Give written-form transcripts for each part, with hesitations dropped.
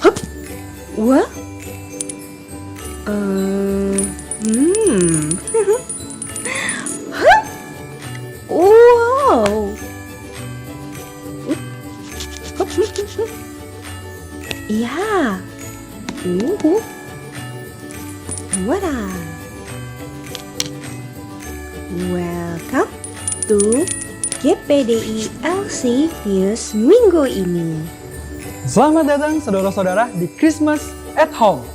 Hup. What? Hup. Wow. Hup. Yeah. Wada. Welcome to GPDI LC News minggu ini. Selamat datang saudara-saudara di Christmas at Home.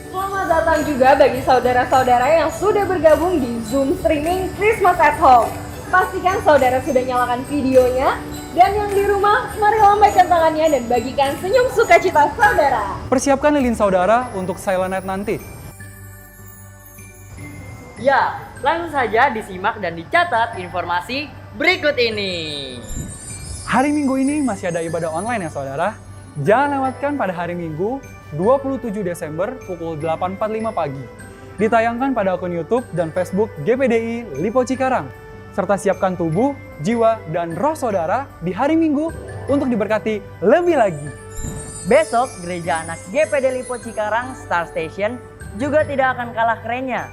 Selamat datang juga bagi saudara-saudara yang sudah bergabung di Zoom streaming Christmas at Home. Pastikan saudara sudah nyalakan videonya, dan yang di rumah, mari lambaikan tangannya dan bagikan senyum sukacita saudara. Persiapkan lilin saudara untuk Silent Night nanti. Ya, langsung saja disimak dan dicatat informasi berikut ini. Hari Minggu ini masih ada ibadah online ya saudara. Jangan lewatkan pada hari Minggu 27 Desember pukul 8.45 pagi. Ditayangkan pada akun YouTube dan Facebook GPDI Lipo Cikarang. Serta siapkan tubuh, jiwa, dan roh saudara di hari Minggu untuk diberkati lebih lagi. Besok, Gereja Anak GPD Lipo Cikarang Star Station juga tidak akan kalah kerennya.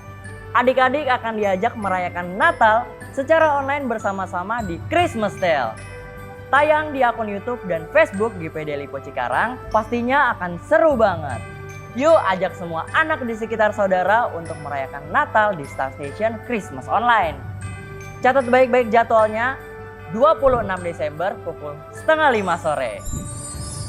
Adik-adik akan diajak merayakan Natal secara online bersama-sama di Christmas Tale. Tayang di akun YouTube dan Facebook GPD Lipo Cikarang, pastinya akan seru banget. Yuk ajak semua anak di sekitar saudara untuk merayakan Natal di Star Station Christmas Online. Catat baik-baik jadwalnya, 26 Desember pukul 4:30 sore.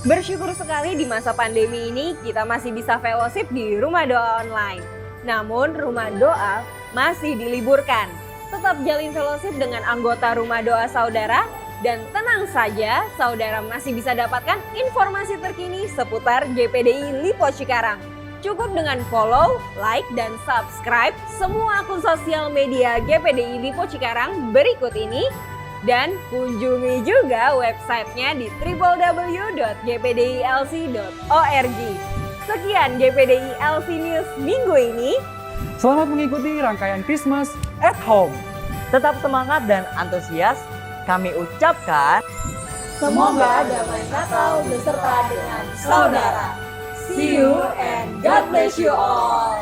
Bersyukur sekali di masa pandemi ini kita masih bisa fellowship di Rumah Doa Online. Namun Rumah Doa masih diliburkan. Tetap jalin fellowship dengan anggota Rumah Doa saudara dan tenang saja, saudara masih bisa dapatkan informasi terkini seputar GPDI Lipo Cikarang. Cukup dengan follow, like, dan subscribe semua akun sosial media GPDI Lipo Cikarang berikut ini. Dan kunjungi juga websitenya di www.gpdilc.org. Sekian GPDI LC News minggu ini. Selamat mengikuti rangkaian Christmas at Home. Tetap semangat dan antusias, kami ucapkan Semoga damai Natal beserta dengan saudara. See you and God bless you all.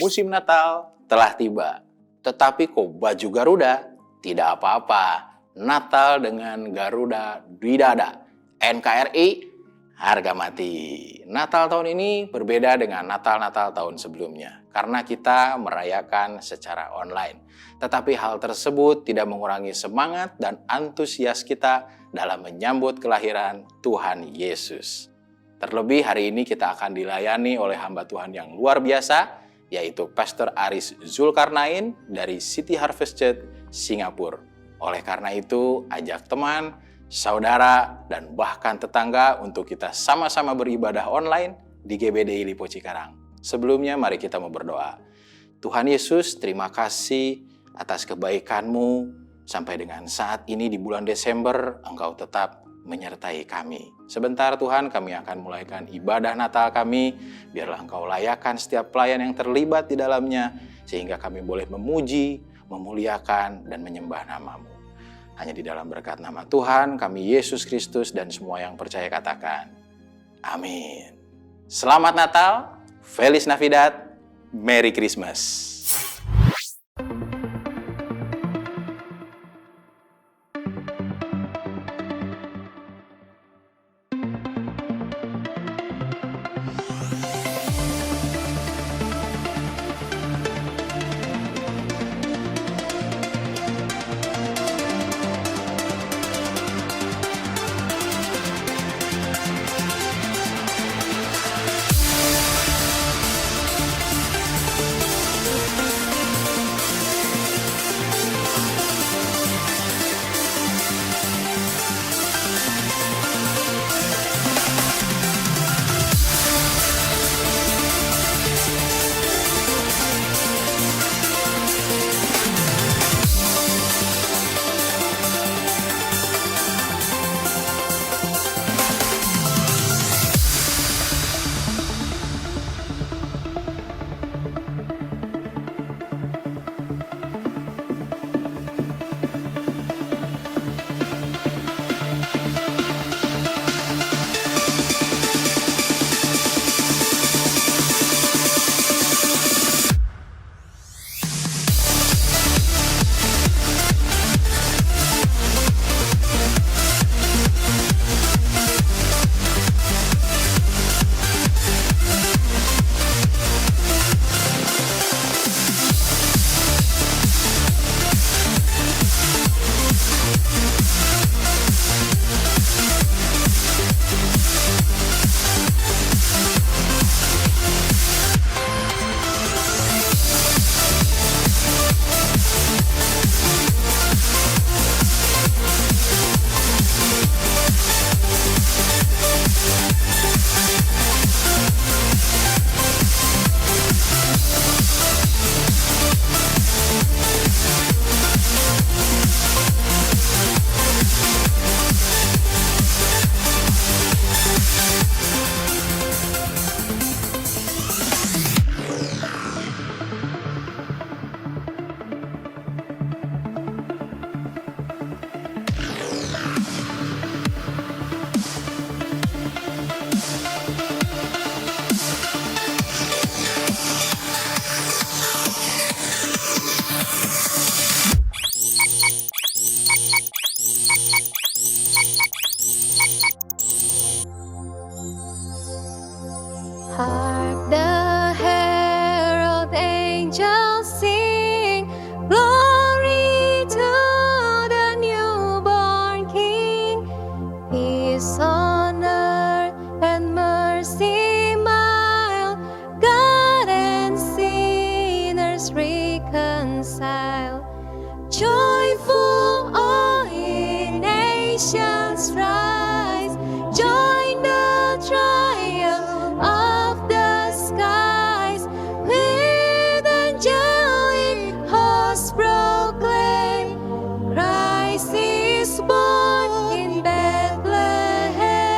Musim Natal telah tiba, tetapi kok baju Garuda tidak apa-apa. Natal dengan Garuda tidak ada. NKRI harga mati. Natal tahun ini berbeda dengan Natal-Natal tahun sebelumnya karena kita merayakan secara online. Tetapi hal tersebut tidak mengurangi semangat dan antusias kita dalam menyambut kelahiran Tuhan Yesus. Terlebih hari ini kita akan dilayani oleh hamba Tuhan yang luar biasa, yaitu Pastor Aris Zulkarnain dari City Harvest Church, Singapura. Oleh karena itu, ajak teman, saudara, dan bahkan tetangga untuk kita sama-sama beribadah online di GBDI Lipo Cikarang. Sebelumnya, mari kita mau berdoa. Tuhan Yesus, terima kasih atas kebaikan-Mu. Sampai dengan saat ini di bulan Desember, Engkau tetap menyertai kami. Sebentar Tuhan, kami akan mulaikan ibadah Natal kami. Biarlah Engkau layakkan setiap pelayan yang terlibat di dalamnya, sehingga kami boleh memuji, memuliakan, dan menyembah nama-Mu. Hanya di dalam berkat nama Tuhan, kami Yesus Kristus dan semua yang percaya katakan, amin. Selamat Natal, Feliz Navidad, Merry Christmas. Hark the herald angels sing, glory to the newborn King. Peace on earth and mercy mild, God and sinners reconcile. Joyful all ye nations rise, join the triumph of the skies. With angelic hosts proclaim, Christ is born in Bethlehem.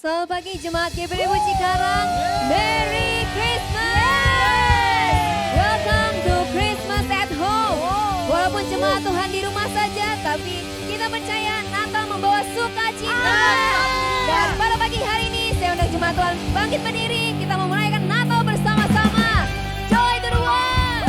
Selamat pagi Jemaat GPD Cikarang. Merry Christmas! Welcome to Christmas at home. Walaupun jemaat Tuhan di rumah saja, tapi kita percaya Natal membawa sukacita. Dan pada pagi hari ini saya undang jemaat Tuhan bangkit berdiri. Kita mau merayakan Natal bersama-sama. Joy to the world!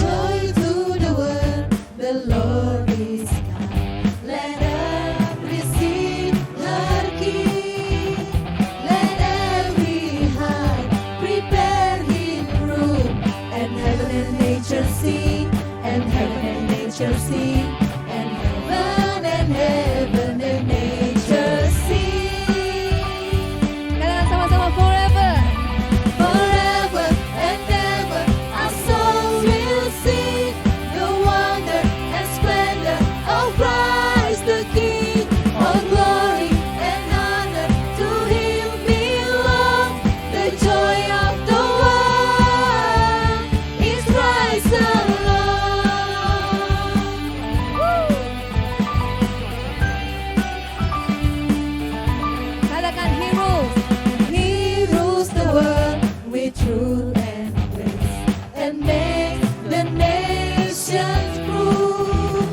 Joy to the world, the Lord is come. Let us receive her King. Let every heart prepare Him room. And heaven and nature sing, and heaven and nature sing, and heaven and nature sing. Katakan sama-sama forever. Forever and ever, our souls will sing the wonder and splendor of Christ the King. All glory and honor to Him belong. The joy of the world is Christ alone. Katakan He rules. He rules the world with truth and grace, and makes the nations prove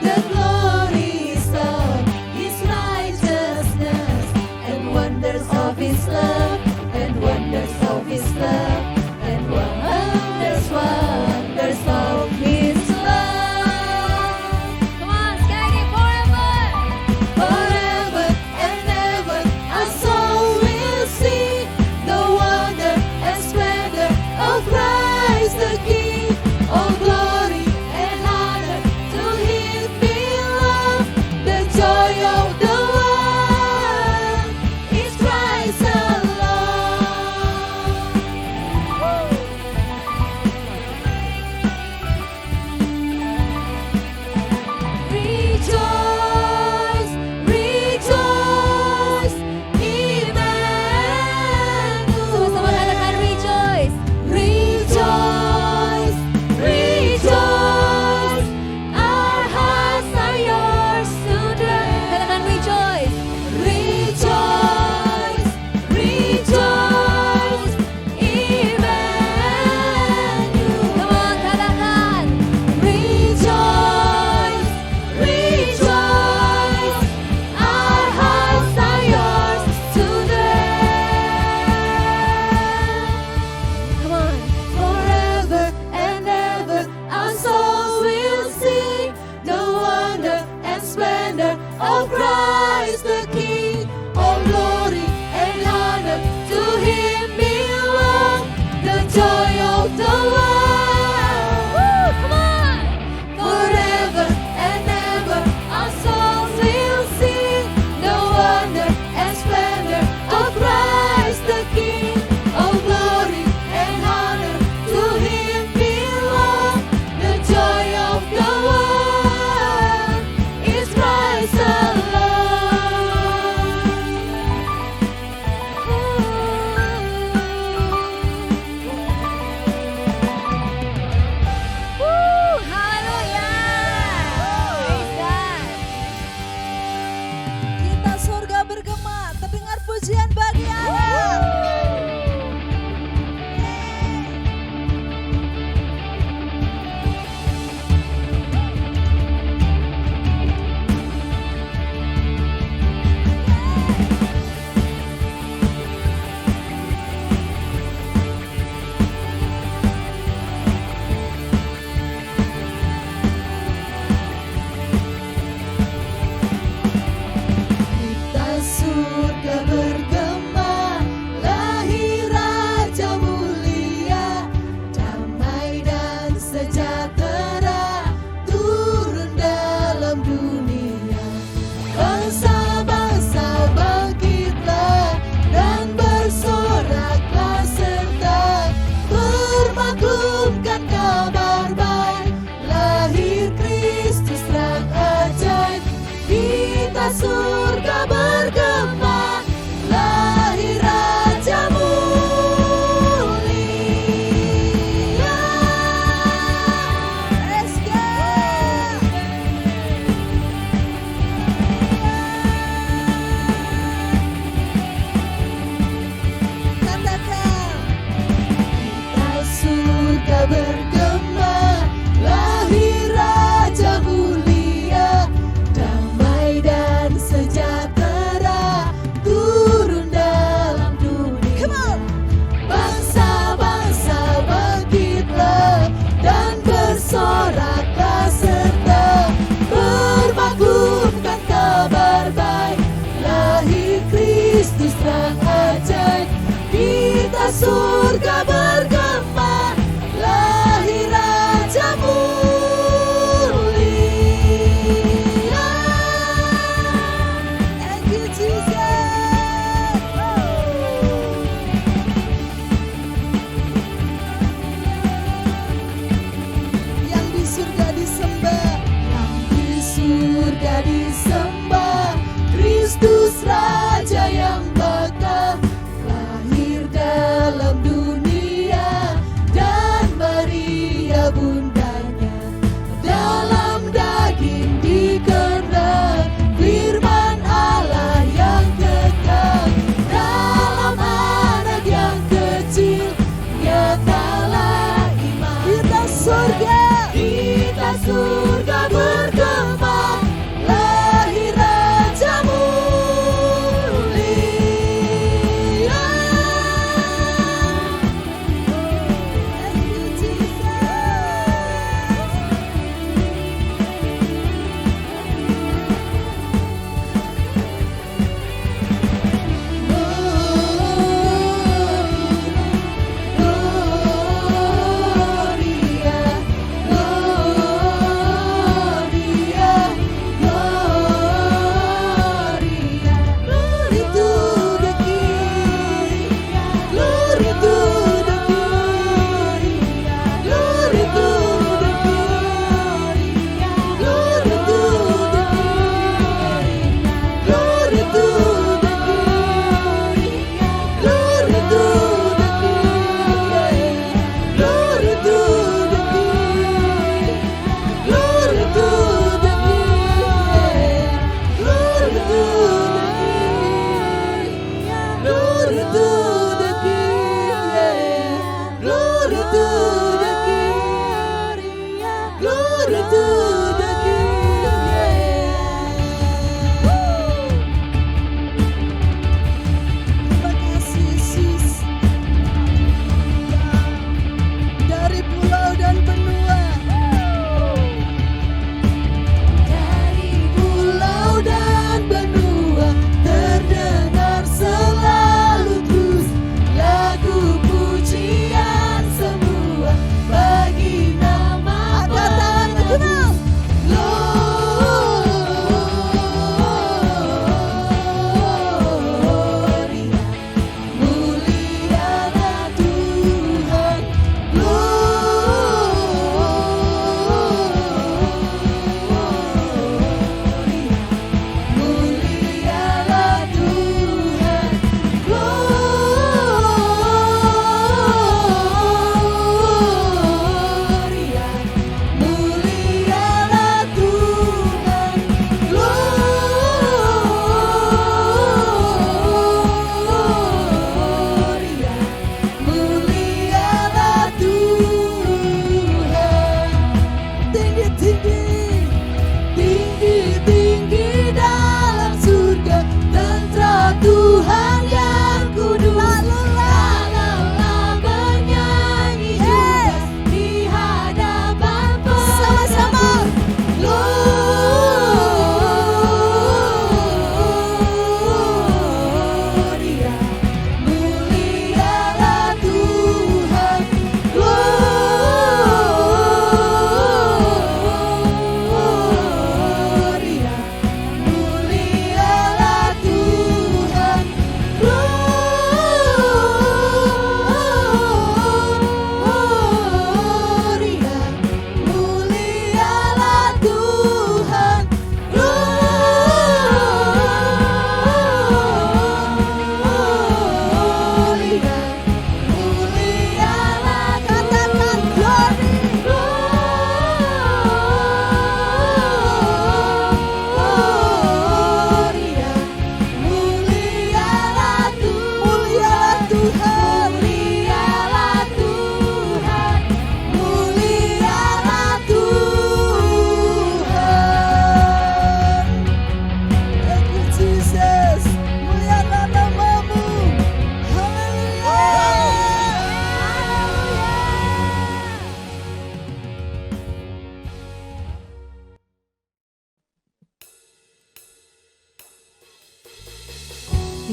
the glories of His righteousness, and wonders of His love, and wonders of His love, and wonders of His love. Come on, sekali lagi forever. Forever and ever, our soul will sing the wonder and splendor of Christ the King. All glory and honor to Him belong. The joy of the world is Christ alone. Rejoice, rejoice, Emmanuel. Sama-sama katakan rejoice. Rejoice, rejoice, our hearts are yours today. Katakan rejoice. Rejoice, rejoice, Emmanuel. Come on, katakan. Rejoice, rejoice, our hearts are yours today. Come on. Forever and ever, our souls will sing the wonder and splendor of Christ the King. All glory and honor to Him belong. The joy of the world. Come on. Forever and ever, our souls will sing the wonder and splendor of Christ the King. All glory and honor to Him belong. The joy of the world is Christ alone.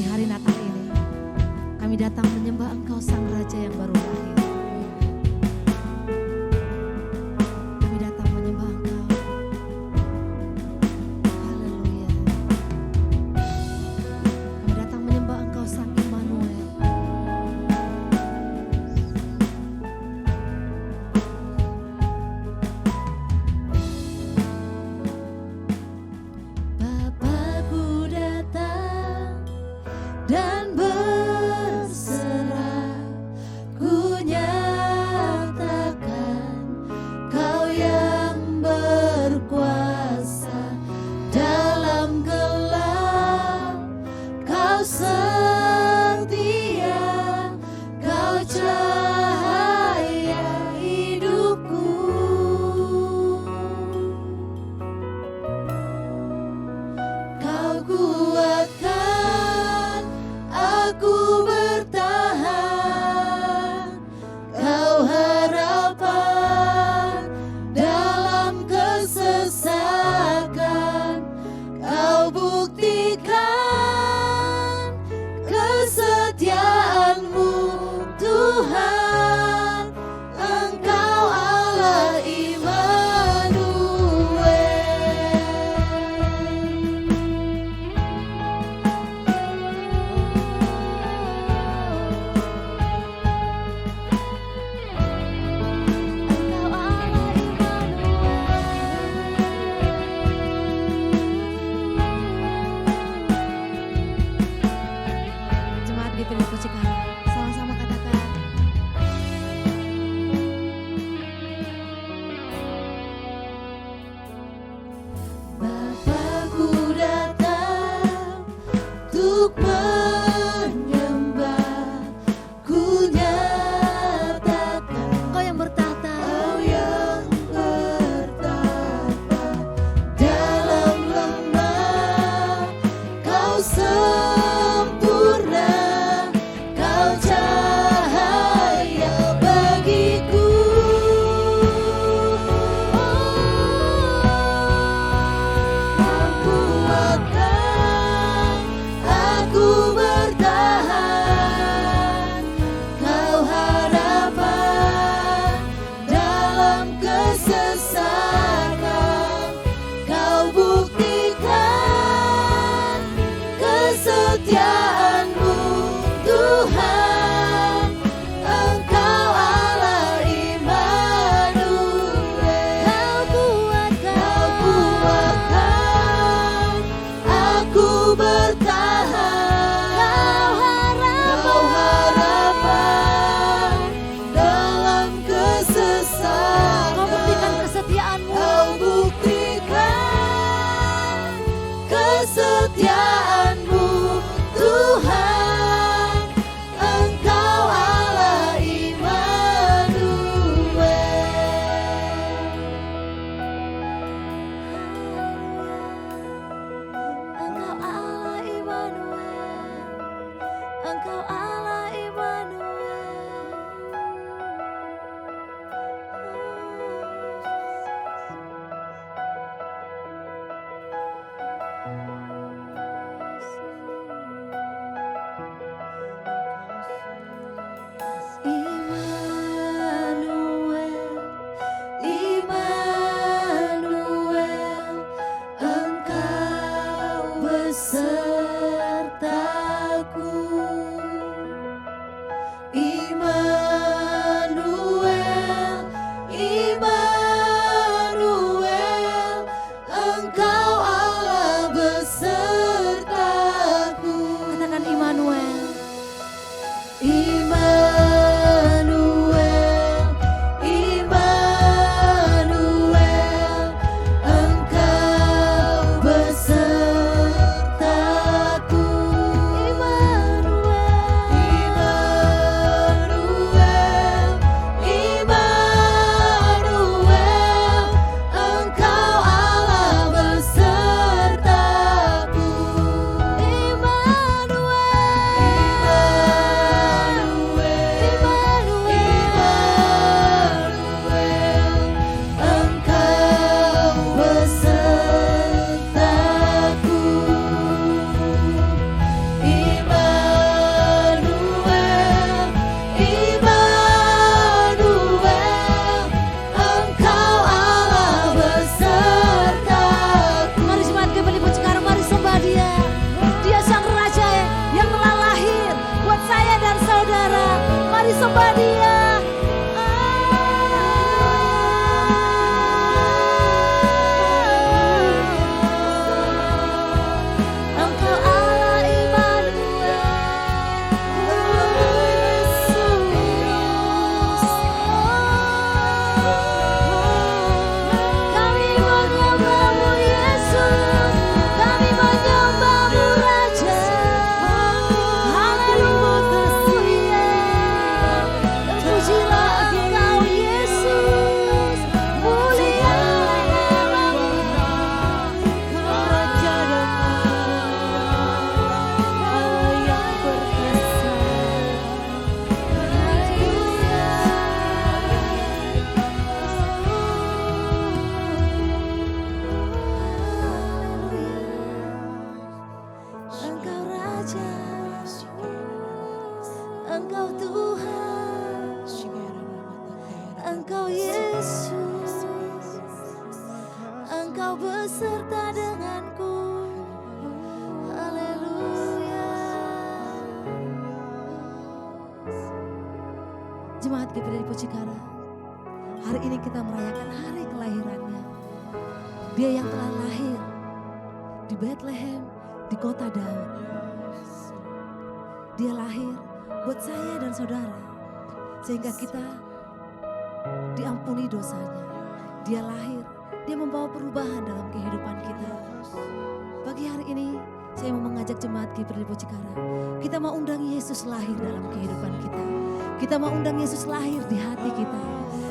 di hari Natal ini, kami datang menyembah Engkau Sang Raja yang baru lahir. Kami datang menyembah Engkau. Haleluya. Kami datang menyembah Engkau Sang Immanuel. Bapakku datang dan berserah, ku nyatakan Kau yang berkuasa dalam gelap, Kau setia, Kau cahaya hidupku. Kau kuatkan aku bertahan, Kau harapan dalam kesesakan, Kau buktikan kesetiaan-Mu Tuhan, Engkau Allah Jemaat GP Delipo Cikarang, sama-sama katakan. Bapakku datang untuk menyembah, ku nyatakan Kau yang bertahta, Kau yang bertahta dalam lemah, Kau sempurna, Kau cahaya bagiku. Kau kuatkan aku bertahan, Kau harapan dalam kesesakan, Kau buktikan kesetiaan-Mu Tuhan, Engkau Allah Immanuel. Kau kuatkan aku bertahan, Kau harapan dalam kesesakan, Kau buktikan kesetiaan-Mu, Kau buktikan kesetiaan-Mu Tuhan, Engkau Allah Immanuel. Engkau Allah Immanuel, Engkau Allah Immanuel, Immanuel, Engkau besertaku. Immanuel, Immanuel, Engkau Allah besertaku. Katakan Immanuel. Immanuel, Immanuel, Engkau besertaku. Immanuel, sembah Dia. Engkau Allah Immanuel, kami menyembah-Mu Yesus, kami menyembah-Mu Raja. Haleluya, terpujilah Engkau Yesus, mulia nama-Mu, Raja Allah yang perkasa. Engkau Raja, Engkau Tuhan, Engkau Yesus, Engkau beserta denganku. Haleluya. Jemaat GPD Lipo Cikarang, hari ini kita merayakan hari kelahirannya. Dia yang telah lahir di Bethlehem, di kota Daud. Dia lahir buat saya dan saudara, sehingga kita diampuni dosanya. Dia lahir, dia membawa perubahan dalam kehidupan kita. Pagi hari ini, saya mau mengajak jemaat GPD Lipo Cikarang. Kita mau undang Yesus lahir dalam kehidupan kita. Kita mau undang Yesus lahir di hati kita.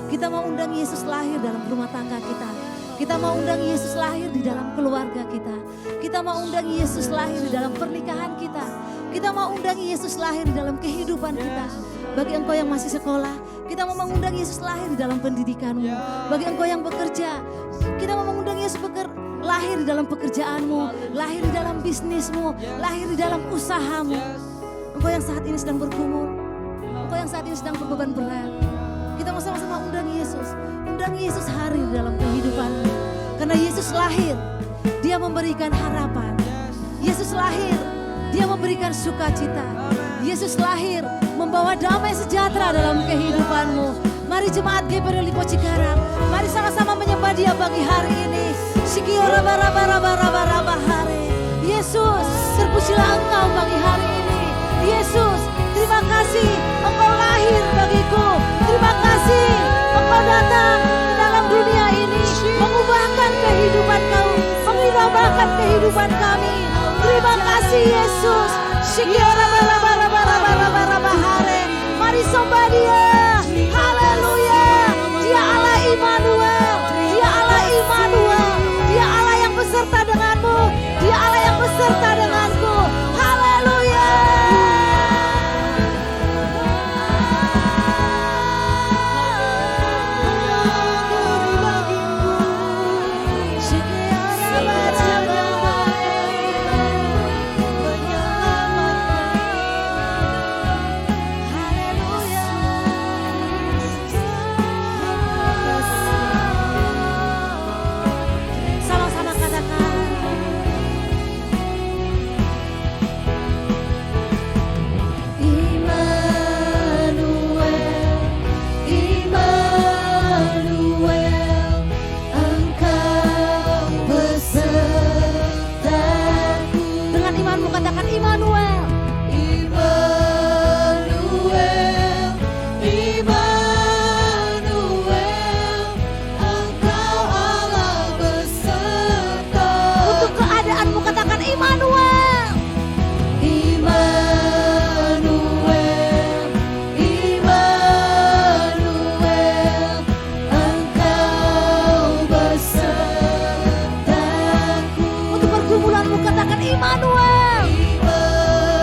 Kita mau undang Yesus lahir dalam rumah tangga kita. Kita mau undang Yesus lahir di dalam keluarga kita. Kita mau undang Yesus lahir di dalam pernikahan kita. Kita mau undang Yesus lahir di dalam kehidupan kita. Bagi engkau yang masih sekolah, kita mau mengundang Yesus lahir di dalam pendidikanmu. Bagi engkau yang bekerja, kita mau mengundang Yesus lahir di dalam pekerjaanmu, lahir di dalam bisnismu, lahir di dalam usahamu. Engkau yang saat ini sedang bergumul, engkau yang saat ini sedang berbeban berat, kita mau sama-sama undang Yesus. Undang Yesus hadir dalam kehidupanmu. Karena Yesus lahir, Dia memberikan harapan. Yesus lahir, Dia memberikan sukacita. Yesus lahir, membawa damai sejahtera dalam kehidupanmu. Mari jemaat GPD Lipo Cikarang, mari sama-sama menyembah Dia pagi hari ini. Sikiora bara hari. Yesus, terpujilah Engkau pagi hari ini. Yesus, terima kasih Engkau lahir bagiku. Terima kasih Engkau datang dalam dunia ini, mengubahkan kehidupan kau, mengubahkan kehidupan kami. Terima kasih Yesus. Sikiora bara hari. Mari sembah Dia. Haleluya. Dia Allah Immanuel. Dia Allah Immanuel. Dia Allah yang beserta denganmu. Dia Allah yang beserta denganku. Haleluya. Sama-sama katakan, Immanuel, Immanuel, Engkau besertaku. Dengan imanmu katakan Immanuel. Immanuel, Immanuel, Engkau Allah beserta. Untuk keadaanmu katakan Immanuel. Immanuel, Immanuel, Engkau besertaku. Untuk pergumulanmu katakan Immanuel. Immanuel,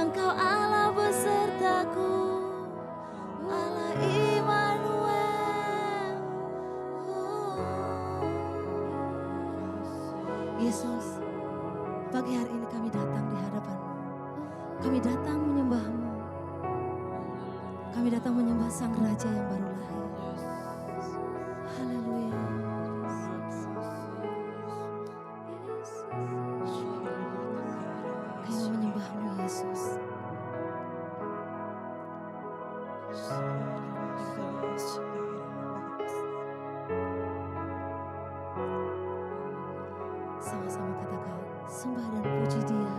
Engkau Allah besertaku, Allah Immanuel. Yesus, pagi hari ini kami datang di hadapan-Mu. Kami datang menyembah-Mu. Kami datang menyembah Sang Raja yang baru lahir. Haleluya. Kami mau menyembah-Mu, Yesus. Sama-sama katakan, sembah dan puji Dia.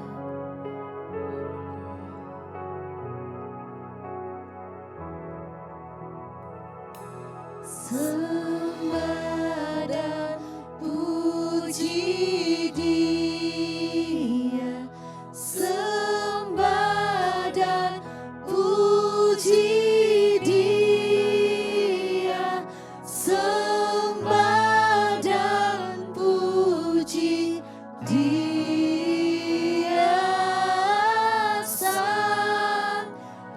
Sembah dan puji Dia, sembah dan puji Dia, sembah dan puji Dia, Sang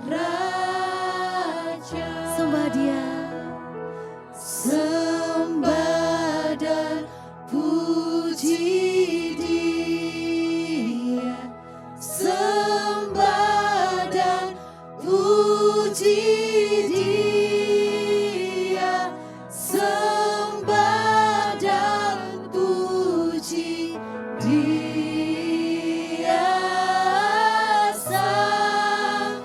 Raja. Sembah Dia. Sembah dan puji Dia, sembah dan puji Dia, sembah dan puji Dia, Sang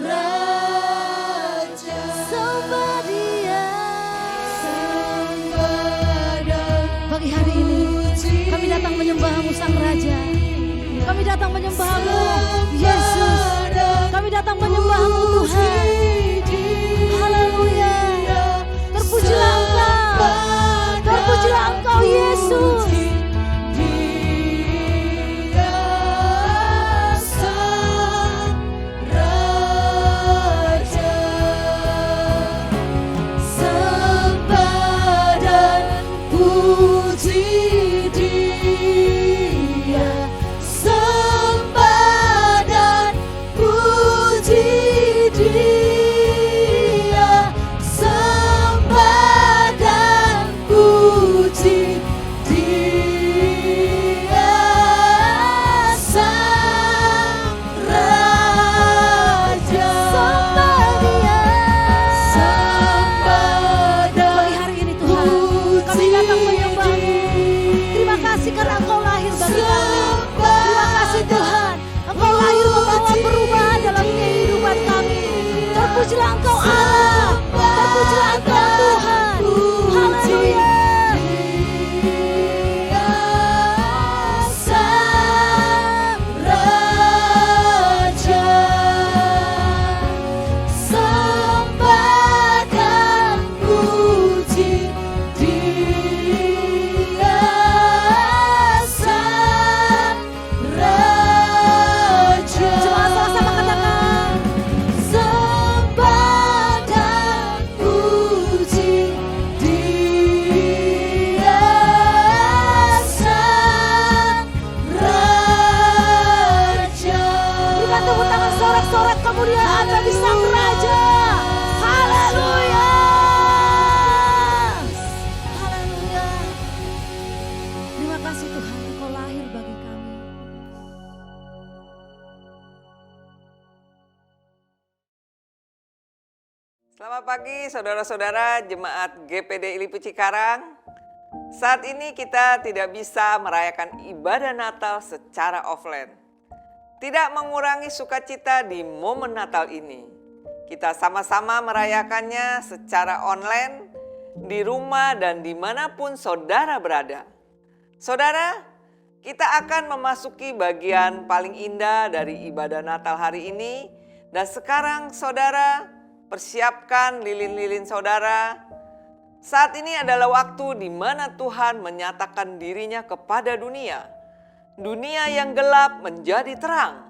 Raja. Sembah Dia. Pagi hari ini kami datang menyembah-Mu Sang Raja. Kami datang menyembah-Mu Yesus. Kami datang menyembah-Mu Tuhan. Haleluya. Terpujilah Engkau. Terpujilah Engkau Yesus. Sang Raja. Sembah dan puji Dia, sembah dan puji Dia, sembah dan puji Dia, Sang Raja. Sembah Dia, sembah dan pagi hari ini Tuhan kami datang menyembah-Mu. Terima kasih karena Engkau lahir bagi kami. Terima kasih Tuhan, Engkau lahir membawa perubahan dalam kehidupan kami. Terpujilah Engkau Allah, terpujilah Engkau Tuhan. Haleluya. Sang Raja. Sembah dan puji Dia, Sang Raja. Jemaat sama-sama katakan, sembah dan puji Dia, Sang Raja. Berikan tepuk tangan sorak-sorak kemuliaan bagi Sang Raja. Haleluya. Haleluya. Terima kasih Tuhan, Engkau lahir bagi kami. Selamat pagi saudara-saudara jemaat GPD Ilipu Cikarang. Saat ini kita tidak bisa merayakan ibadah Natal secara offline. Tidak mengurangi sukacita di momen Natal ini. Kita sama-sama merayakannya secara online, di rumah dan dimanapun saudara berada. Saudara, kita akan memasuki bagian paling indah dari ibadah Natal hari ini. Dan sekarang saudara, persiapkan lilin-lilin saudara. Saat ini adalah waktu di mana Tuhan menyatakan dirinya kepada dunia. Dunia yang gelap menjadi terang.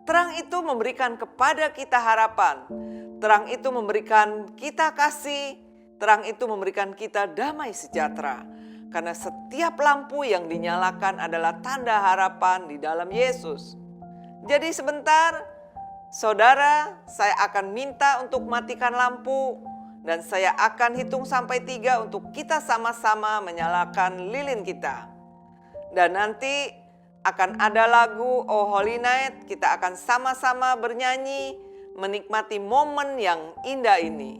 Terang itu memberikan kepada kita harapan. Terang itu memberikan kita kasih. Terang itu memberikan kita damai sejahtera. Karena setiap lampu yang dinyalakan adalah tanda harapan di dalam Yesus. Jadi sebentar, Saudara, saya akan minta untuk matikan lampu dan saya akan hitung sampai 3 untuk kita sama-sama menyalakan lilin kita. Dan nanti akan ada lagu Oh Holy Night, kita akan sama-sama bernyanyi menikmati momen yang indah ini.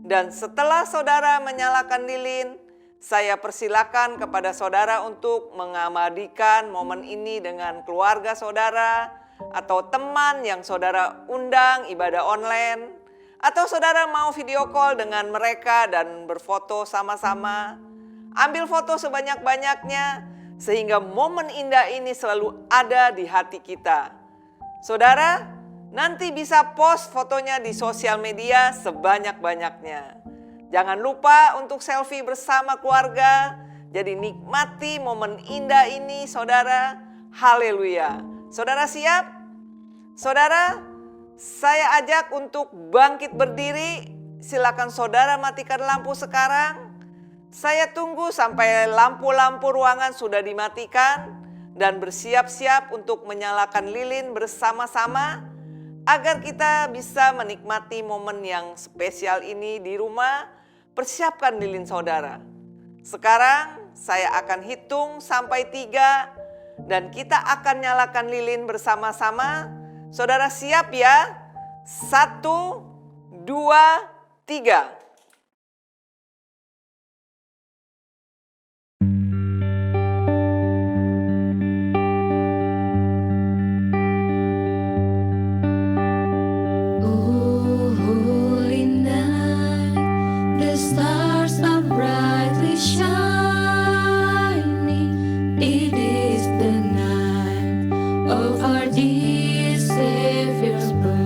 Dan setelah saudara menyalakan lilin, saya persilakan kepada saudara untuk mengabadikan momen ini dengan keluarga saudara, atau teman yang saudara undang ibadah online, atau saudara mau video call dengan mereka dan berfoto sama-sama. Ambil foto sebanyak-banyaknya sehingga momen indah ini selalu ada di hati kita. Saudara, nanti bisa post fotonya di sosial media sebanyak-banyaknya. Jangan lupa untuk selfie bersama keluarga. Jadi nikmati momen indah ini saudara. Haleluya. Saudara siap? Saudara, saya ajak untuk bangkit berdiri. Silakan saudara matikan lampu sekarang. Saya tunggu sampai lampu-lampu ruangan sudah dimatikan dan bersiap-siap untuk menyalakan lilin bersama-sama agar kita bisa menikmati momen yang spesial ini di rumah. Persiapkan lilin saudara. Sekarang saya akan hitung sampai 3 dan kita akan nyalakan lilin bersama-sama. Saudara siap ya? 1, 2, 3. Oh, holy night, the stars are brightly shining. It is the night of our dear Savior's birth.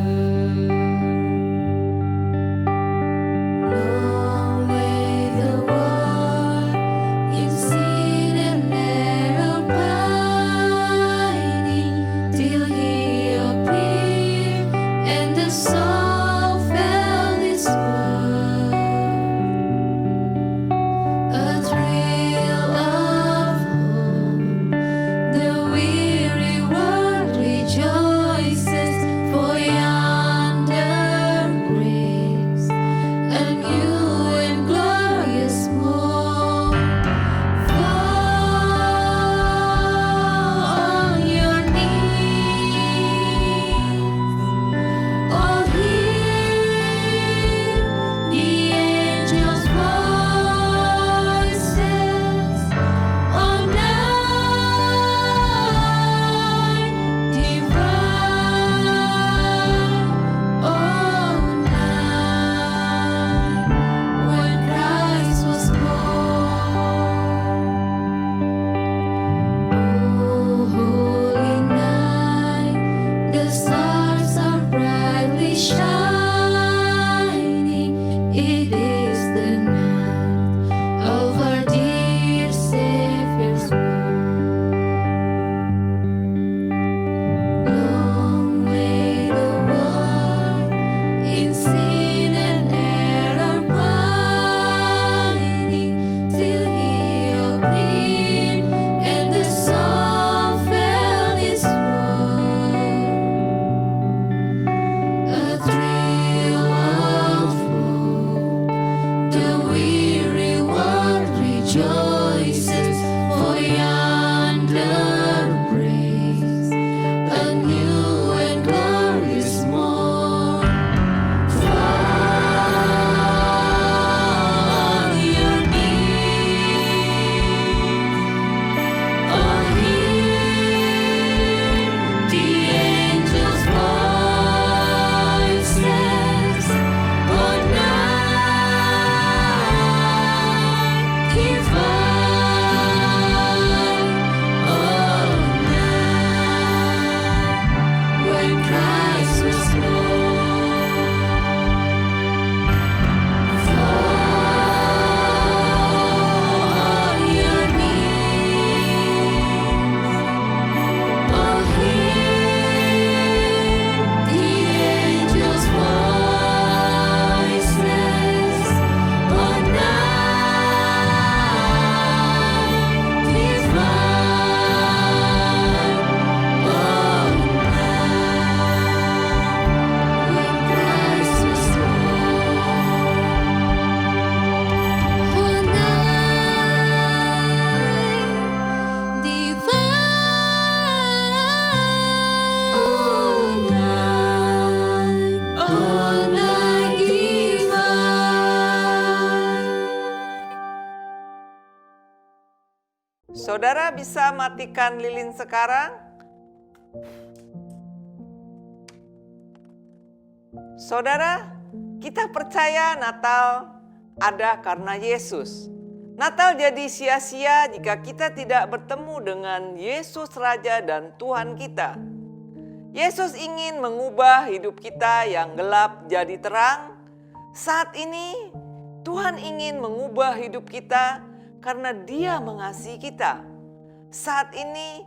Saudara bisa matikan lilin sekarang. Saudara, kita percaya Natal ada karena Yesus. Natal jadi sia-sia jika kita tidak bertemu dengan Yesus Raja dan Tuhan kita. Yesus ingin mengubah hidup kita yang gelap jadi terang. Saat ini Tuhan ingin mengubah hidup kita karena Dia mengasihi kita. Saat ini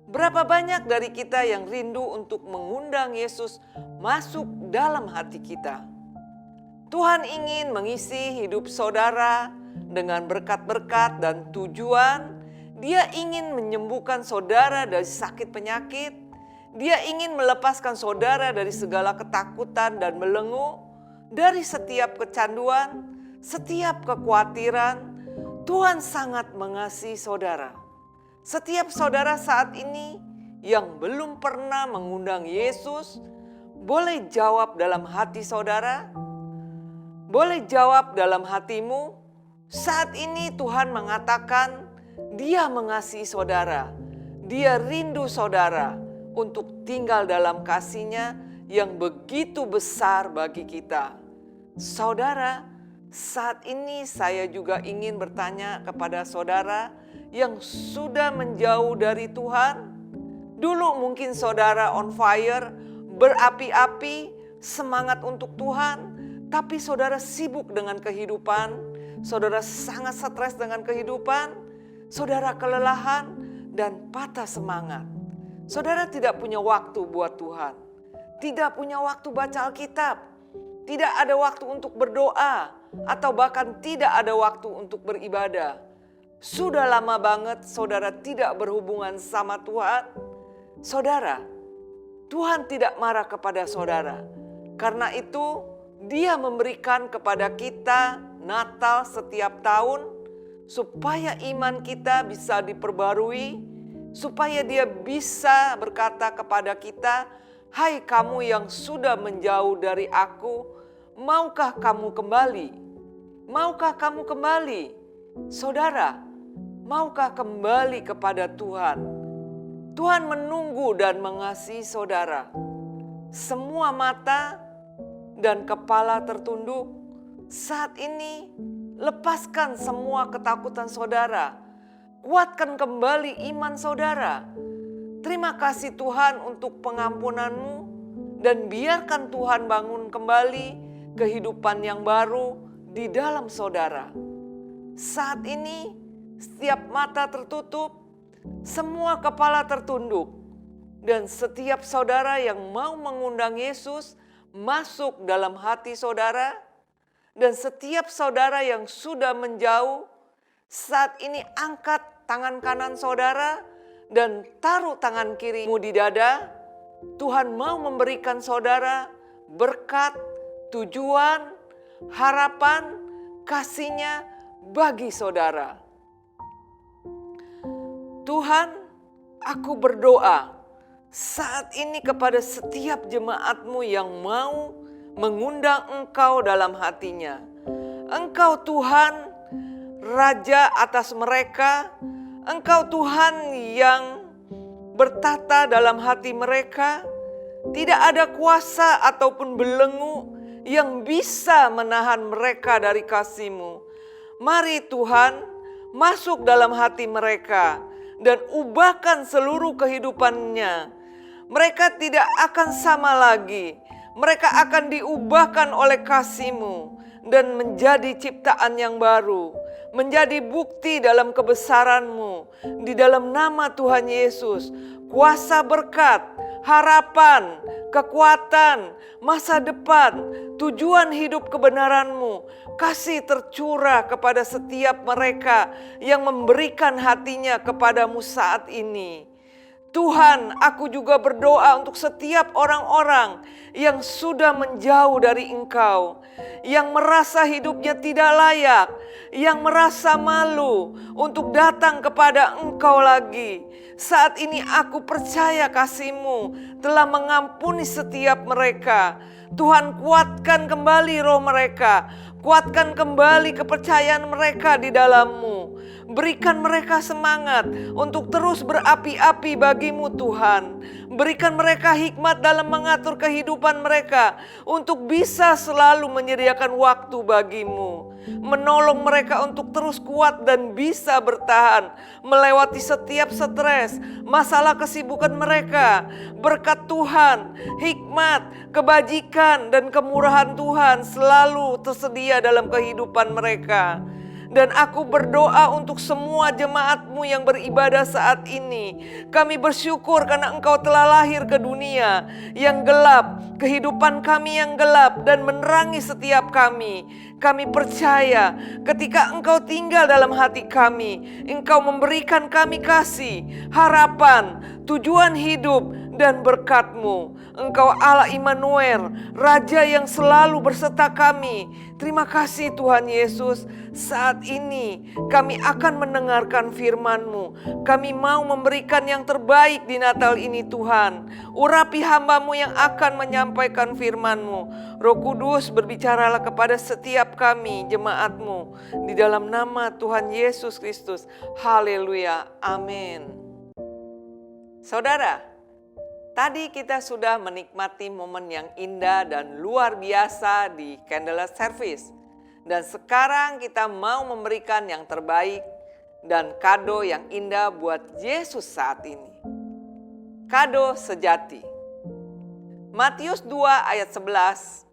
berapa banyak dari kita yang rindu untuk mengundang Yesus masuk dalam hati kita. Tuhan ingin mengisi hidup saudara dengan berkat-berkat dan tujuan. Dia ingin menyembuhkan saudara dari sakit penyakit. Dia ingin melepaskan saudara dari segala ketakutan dan belenggu, dari setiap kecanduan, setiap kekhawatiran. Tuhan sangat mengasihi saudara. Setiap saudara saat ini yang belum pernah mengundang Yesus, boleh jawab dalam hati saudara, boleh jawab dalam hatimu. Saat ini Tuhan mengatakan Dia mengasihi saudara. Dia rindu saudara untuk tinggal dalam kasih-Nya yang begitu besar bagi kita. Saudara, saat ini saya juga ingin bertanya kepada saudara yang sudah menjauh dari Tuhan. Dulu mungkin saudara on fire, berapi-api, semangat untuk Tuhan, tapi saudara sibuk dengan kehidupan, saudara sangat stres dengan kehidupan, saudara kelelahan dan patah semangat. Saudara tidak punya waktu buat Tuhan, tidak punya waktu baca Alkitab, tidak ada waktu untuk berdoa, atau bahkan tidak ada waktu untuk beribadah. Sudah lama banget saudara tidak berhubungan sama Tuhan. Saudara, Tuhan tidak marah kepada saudara. Karena itu Dia memberikan kepada kita Natal setiap tahun supaya iman kita bisa diperbarui, supaya Dia bisa berkata kepada kita, "Hai kamu yang sudah menjauh dari Aku, maukah kamu kembali? Maukah kamu kembali?" Saudara, maukah kembali kepada Tuhan? Tuhan menunggu dan mengasihi saudara. Semua mata dan kepala tertunduk. Saat ini, lepaskan semua ketakutan saudara. Kuatkan kembali iman saudara. Terima kasih Tuhan untuk pengampunanmu, dan biarkan Tuhan bangun kembali kehidupan yang baru di dalam saudara. Saat ini, setiap mata tertutup, semua kepala tertunduk, dan setiap saudara yang mau mengundang Yesus masuk dalam hati saudara, dan setiap saudara yang sudah menjauh, saat ini angkat tangan kanan saudara dan taruh tangan kirimu di dada. Tuhan mau memberikan saudara berkat, tujuan, harapan, kasih-Nya bagi saudara. Tuhan, aku berdoa saat ini kepada setiap jemaat-Mu yang mau mengundang Engkau dalam hatinya. Engkau Tuhan, Raja atas mereka. Engkau Tuhan yang bertata dalam hati mereka. Tidak ada kuasa ataupun belenggu yang bisa menahan mereka dari kasih-Mu. Mari Tuhan, masuk dalam hati mereka dan ubahkan seluruh kehidupannya. Mereka tidak akan sama lagi. Mereka akan diubahkan oleh kasih-Mu dan menjadi ciptaan yang baru, menjadi bukti dalam kebesaran-Mu. Di dalam nama Tuhan Yesus, kuasa berkat, harapan, kekuatan, masa depan, tujuan hidup kebenaran-Mu, kasih tercurah kepada setiap mereka yang memberikan hatinya kepadamu saat ini. Tuhan, aku juga berdoa untuk setiap orang-orang yang sudah menjauh dari Engkau, yang merasa hidupnya tidak layak, yang merasa malu untuk datang kepada Engkau lagi. Saat ini aku percaya kasih-Mu telah mengampuni setiap mereka. Tuhan, kuatkan kembali roh mereka, Kuatkan kembali kepercayaan mereka di dalam-Mu. Berikan mereka semangat untuk terus berapi-api bagi-Mu Tuhan. Berikan mereka hikmat dalam mengatur kehidupan mereka untuk bisa selalu menyediakan waktu bagi-Mu. Menolong mereka untuk terus kuat dan bisa bertahan melewati setiap stres, masalah kesibukan mereka. Berkat Tuhan, hikmat, kebajikan, dan kemurahan Tuhan selalu tersedia dalam kehidupan mereka. Dan aku berdoa untuk semua jemaat-Mu yang beribadah saat ini. Kami bersyukur karena Engkau telah lahir ke dunia yang gelap, kehidupan kami yang gelap dan menerangi setiap kami. Kami percaya ketika Engkau tinggal dalam hati kami, Engkau memberikan kami kasih, harapan, tujuan hidup, dan berkat-Mu. Engkau Allah Immanuel, Raja yang selalu berserta kami. Terima kasih Tuhan Yesus. Saat ini kami akan mendengarkan firman-Mu. Kami mau memberikan yang terbaik di Natal ini Tuhan. Urapi hamba-Mu yang akan menyampaikan firman-Mu. Roh Kudus, berbicaralah kepada setiap kami jemaat-Mu. Di dalam nama Tuhan Yesus Kristus. Haleluya. Amin. Saudara, tadi kita sudah menikmati momen yang indah dan luar biasa di candlelight service. Dan sekarang kita mau memberikan yang terbaik dan kado yang indah buat Yesus saat ini. Kado sejati. Matius 2 ayat 11.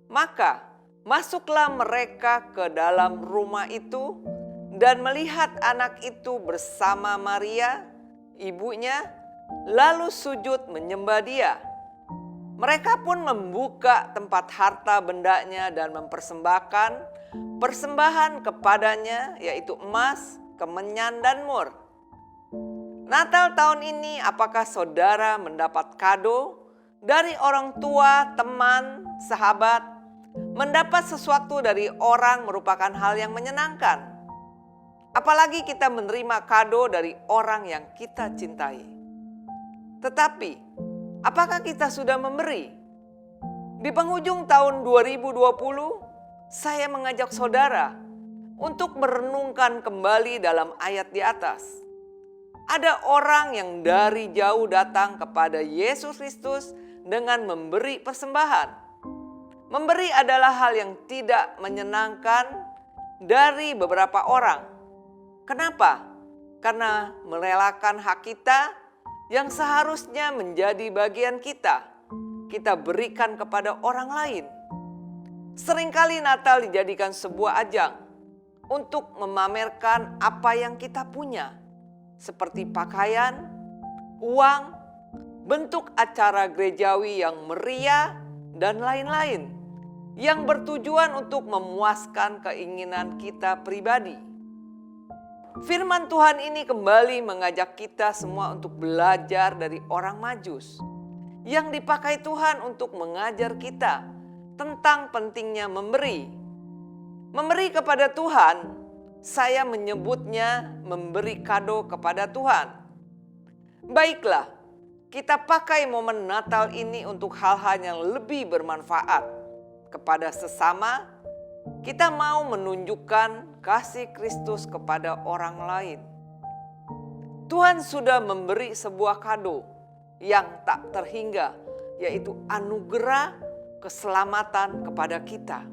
Maka masuklah mereka ke dalam rumah itu dan melihat anak itu bersama Maria, ibunya, lalu sujud menyembah dia. Mereka pun membuka tempat harta bendanya dan mempersembahkan persembahan kepadanya, yaitu emas, kemenyan, dan mur. Natal tahun ini, apakah saudara mendapat kado dari orang tua, teman, sahabat? Mendapat sesuatu dari orang merupakan hal yang menyenangkan. Apalagi kita menerima kado dari orang yang kita cintai. Tetapi, apakah kita sudah memberi? Di penghujung tahun 2020, saya mengajak saudara untuk merenungkan kembali dalam ayat di atas. Ada orang yang dari jauh datang kepada Yesus Kristus dengan memberi persembahan. Memberi adalah hal yang tidak menyenangkan dari beberapa orang. Kenapa? Karena merelakan hak kita yang seharusnya menjadi bagian kita berikan kepada orang lain. Seringkali Natal dijadikan sebuah ajang untuk memamerkan apa yang kita punya, seperti pakaian, uang, bentuk acara gerejawi yang meriah, dan lain-lain, yang bertujuan untuk memuaskan keinginan kita pribadi. Firman Tuhan ini kembali mengajak kita semua untuk belajar dari orang Majus yang dipakai Tuhan untuk mengajar kita tentang pentingnya memberi. Memberi kepada Tuhan, saya menyebutnya memberi kado kepada Tuhan. Baiklah, kita pakai momen Natal ini untuk hal-hal yang lebih bermanfaat kepada sesama. Kita mau menunjukkan kasih Kristus kepada orang lain. Tuhan sudah memberi sebuah kado yang tak terhingga, yaitu anugerah keselamatan kepada kita.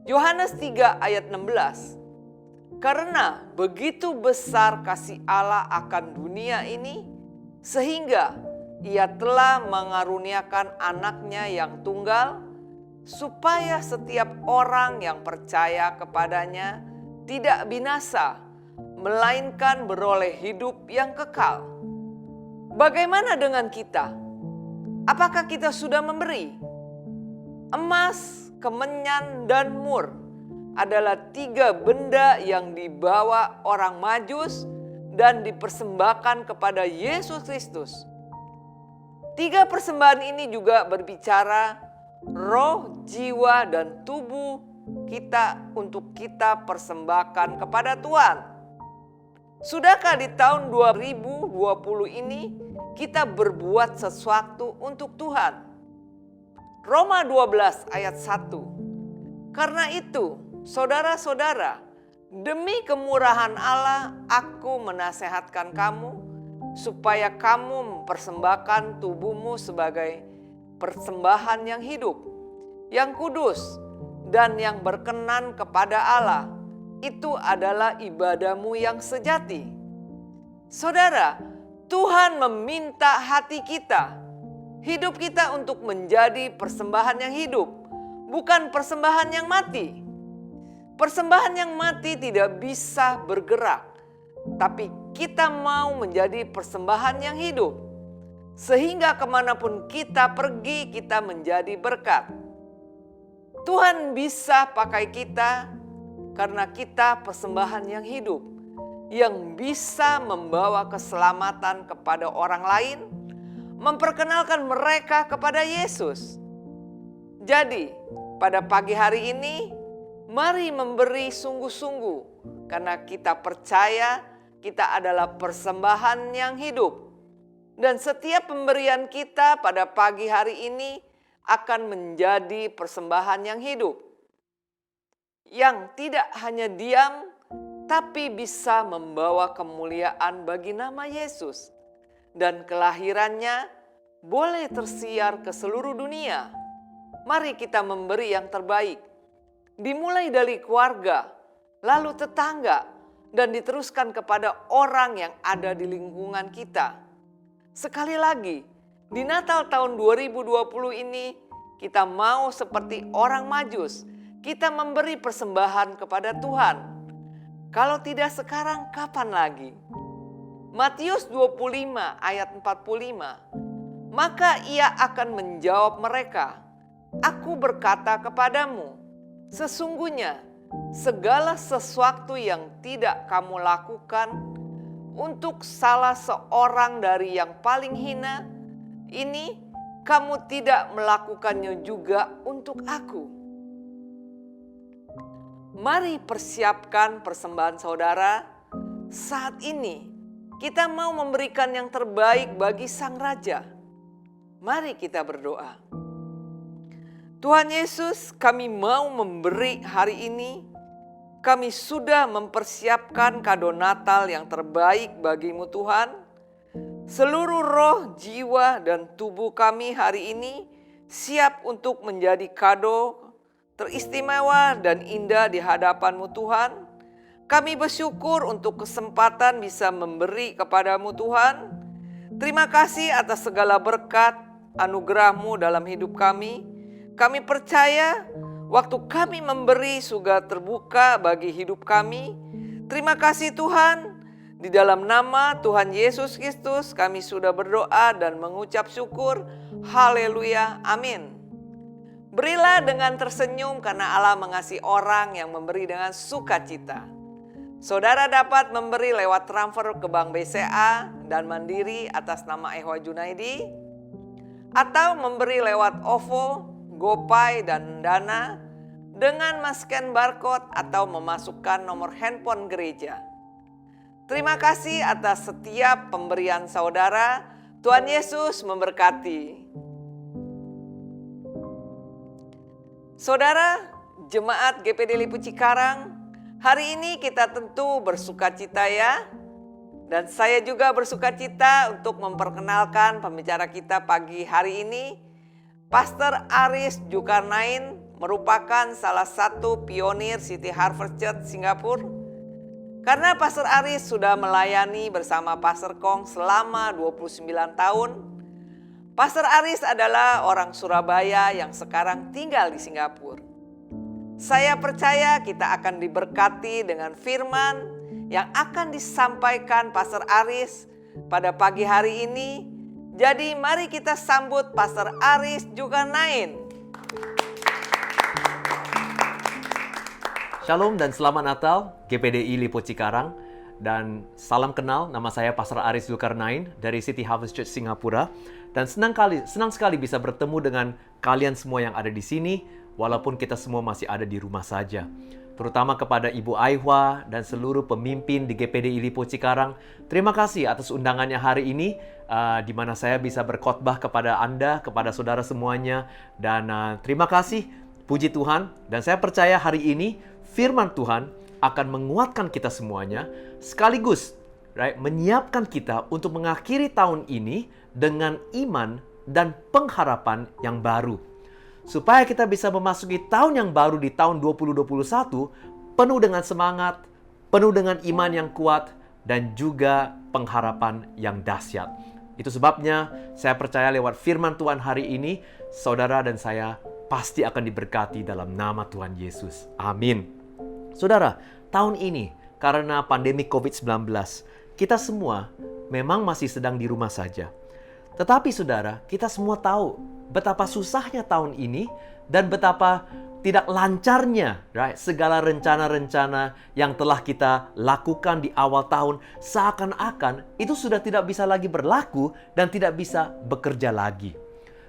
Yohanes 3 ayat 16. Karena begitu besar kasih Allah akan dunia ini, sehingga Ia telah mengaruniakan anaknya yang tunggal, supaya setiap orang yang percaya kepadanya tidak binasa, melainkan beroleh hidup yang kekal. Bagaimana dengan kita? Apakah kita sudah memberi? Emas, kemenyan, dan mur adalah 3 benda yang dibawa orang Majus dan dipersembahkan kepada Yesus Kristus. 3 persembahan ini juga berbicara roh, jiwa, dan tubuh kita untuk kita persembahkan kepada Tuhan. Sudahkah di tahun 2020 ini kita berbuat sesuatu untuk Tuhan? Roma 12 ayat 1. Karena itu, saudara-saudara, demi kemurahan Allah, aku menasehatkan kamu supaya kamu mempersembahkan tubuhmu sebagai persembahan yang hidup, yang kudus, dan yang berkenan kepada Allah. Itu adalah ibadahmu yang sejati. Saudara, Tuhan meminta hati kita, hidup kita untuk menjadi persembahan yang hidup, bukan persembahan yang mati. Persembahan yang mati tidak bisa bergerak, tapi kita mau menjadi persembahan yang hidup. Sehingga kemanapun kita pergi, kita menjadi berkat. Tuhan bisa pakai kita karena kita persembahan yang hidup, yang bisa membawa keselamatan kepada orang lain, memperkenalkan mereka kepada Yesus. Jadi, pada pagi hari ini, mari memberi sungguh-sungguh, karena kita percaya kita adalah persembahan yang hidup. Dan setiap pemberian kita pada pagi hari ini akan menjadi persembahan yang hidup, yang tidak hanya diam, tapi bisa membawa kemuliaan bagi nama Yesus. Dan kelahirannya boleh tersiar ke seluruh dunia. Mari kita memberi yang terbaik. Dimulai dari keluarga, lalu tetangga, dan diteruskan kepada orang yang ada di lingkungan kita. Sekali lagi, di Natal tahun 2020 ini, kita mau seperti orang Majus. Kita memberi persembahan kepada Tuhan. Kalau tidak sekarang, kapan lagi? Matius 25 ayat 45. Maka ia akan menjawab mereka, aku berkata kepadamu, sesungguhnya segala sesuatu yang tidak kamu lakukan untuk salah seorang dari yang paling hina, ini kamu tidak melakukannya juga untuk aku. Mari persiapkan persembahan saudara. Saat ini kita mau memberikan yang terbaik bagi Sang Raja. Mari kita berdoa. Tuhan Yesus, kami mau memberi hari ini. Kami sudah mempersiapkan kado Natal yang terbaik bagimu Tuhan. Seluruh roh, jiwa, dan tubuh kami hari ini siap untuk menjadi kado teristimewa dan indah di hadapan-Mu Tuhan. Kami bersyukur untuk kesempatan bisa memberi kepadamu Tuhan. Terima kasih atas segala berkat anugerah-Mu dalam hidup kami. Kami percaya waktu kami memberi surga terbuka bagi hidup kami. Terima kasih Tuhan. Di dalam nama Tuhan Yesus Kristus kami sudah berdoa dan mengucap syukur. Haleluya, amin. Berilah dengan tersenyum karena Allah mengasihi orang yang memberi dengan sukacita. Saudara dapat memberi lewat transfer ke Bank BCA dan Mandiri atas nama Ehwa Junaidi, atau memberi lewat OVO, GoPay, dan Dana dengan men-scan barcode atau memasukkan nomor handphone gereja. Terima kasih atas setiap pemberian saudara. Tuhan Yesus memberkati. Saudara, Jemaat GPD Lipo Cikarang, hari ini kita tentu bersukacita ya. Dan saya juga bersukacita untuk memperkenalkan pembicara kita pagi hari ini. Pastor Aris Zulkarnain merupakan salah satu pionir City Harvest Church Singapura. Karena Pastor Aris sudah melayani bersama Pastor Kong selama 29 tahun. Pastor Aris adalah orang Surabaya yang sekarang tinggal di Singapura. Saya percaya kita akan diberkati dengan firman yang akan disampaikan Pastor Aris pada pagi hari ini. Jadi mari kita sambut Pastor Aris Zulkarnain. Shalom dan selamat Natal GPDI Lipo Cikarang. Dan salam kenal, nama saya Pastor Aris Zulkarnain dari City Harvest Church Singapura. Dan senang sekali bisa bertemu dengan kalian semua yang ada di sini, walaupun kita semua masih ada di rumah saja. Terutama kepada Ibu Aihwa dan seluruh pemimpin di GPDI Lipo Cikarang. Terima kasih atas undangannya hari ini, di mana saya bisa berkhotbah kepada Anda, kepada saudara semuanya. Dan terima kasih Puji Tuhan, dan saya percaya hari ini firman Tuhan akan menguatkan kita semuanya, sekaligus menyiapkan kita untuk mengakhiri tahun ini dengan iman dan pengharapan yang baru. Supaya kita bisa memasuki tahun yang baru di tahun 2021 penuh dengan semangat, penuh dengan iman yang kuat, dan juga pengharapan yang dahsyat. Itu sebabnya saya percaya lewat firman Tuhan hari ini, saudara dan saya pasti akan diberkati dalam nama Tuhan Yesus. Amin. Saudara, tahun ini karena pandemi COVID-19, kita semua memang masih sedang di rumah saja. Tetapi saudara, kita semua tahu betapa susahnya tahun ini dan betapa tidak lancarnya segala rencana-rencana yang telah kita lakukan di awal tahun, seakan-akan itu sudah tidak bisa lagi berlaku dan tidak bisa bekerja lagi.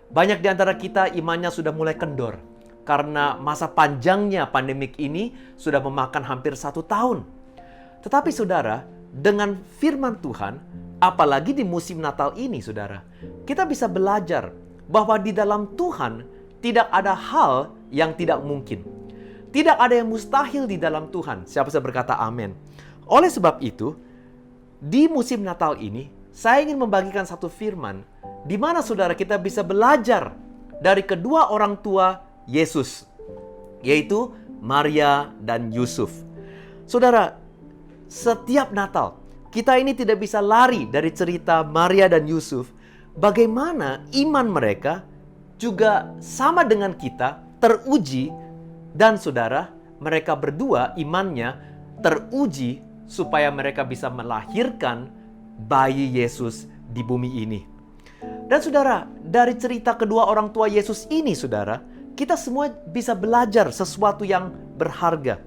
Banyak di antara kita imannya sudah mulai kendor karena masa panjangnya pandemik ini sudah memakan hampir 1 tahun. Tetapi saudara, dengan firman Tuhan, apalagi di musim Natal ini saudara, kita bisa belajar bahwa di dalam Tuhan tidak ada hal yang tidak mungkin. Tidak ada yang mustahil di dalam Tuhan. Siapa bisa berkata amin? Oleh sebab itu, di musim Natal ini, saya ingin membagikan satu firman di mana saudara kita bisa belajar dari kedua orang tua Yesus, yaitu Maria dan Yusuf. Saudara, setiap Natal, kita ini tidak bisa lari dari cerita Maria dan Yusuf. Bagaimana iman mereka juga sama dengan kita teruji, dan saudara, mereka berdua imannya teruji supaya mereka bisa melahirkan bayi Yesus di bumi ini. Dan saudara, dari cerita kedua orang tua Yesus ini saudara, kita semua bisa belajar sesuatu yang berharga.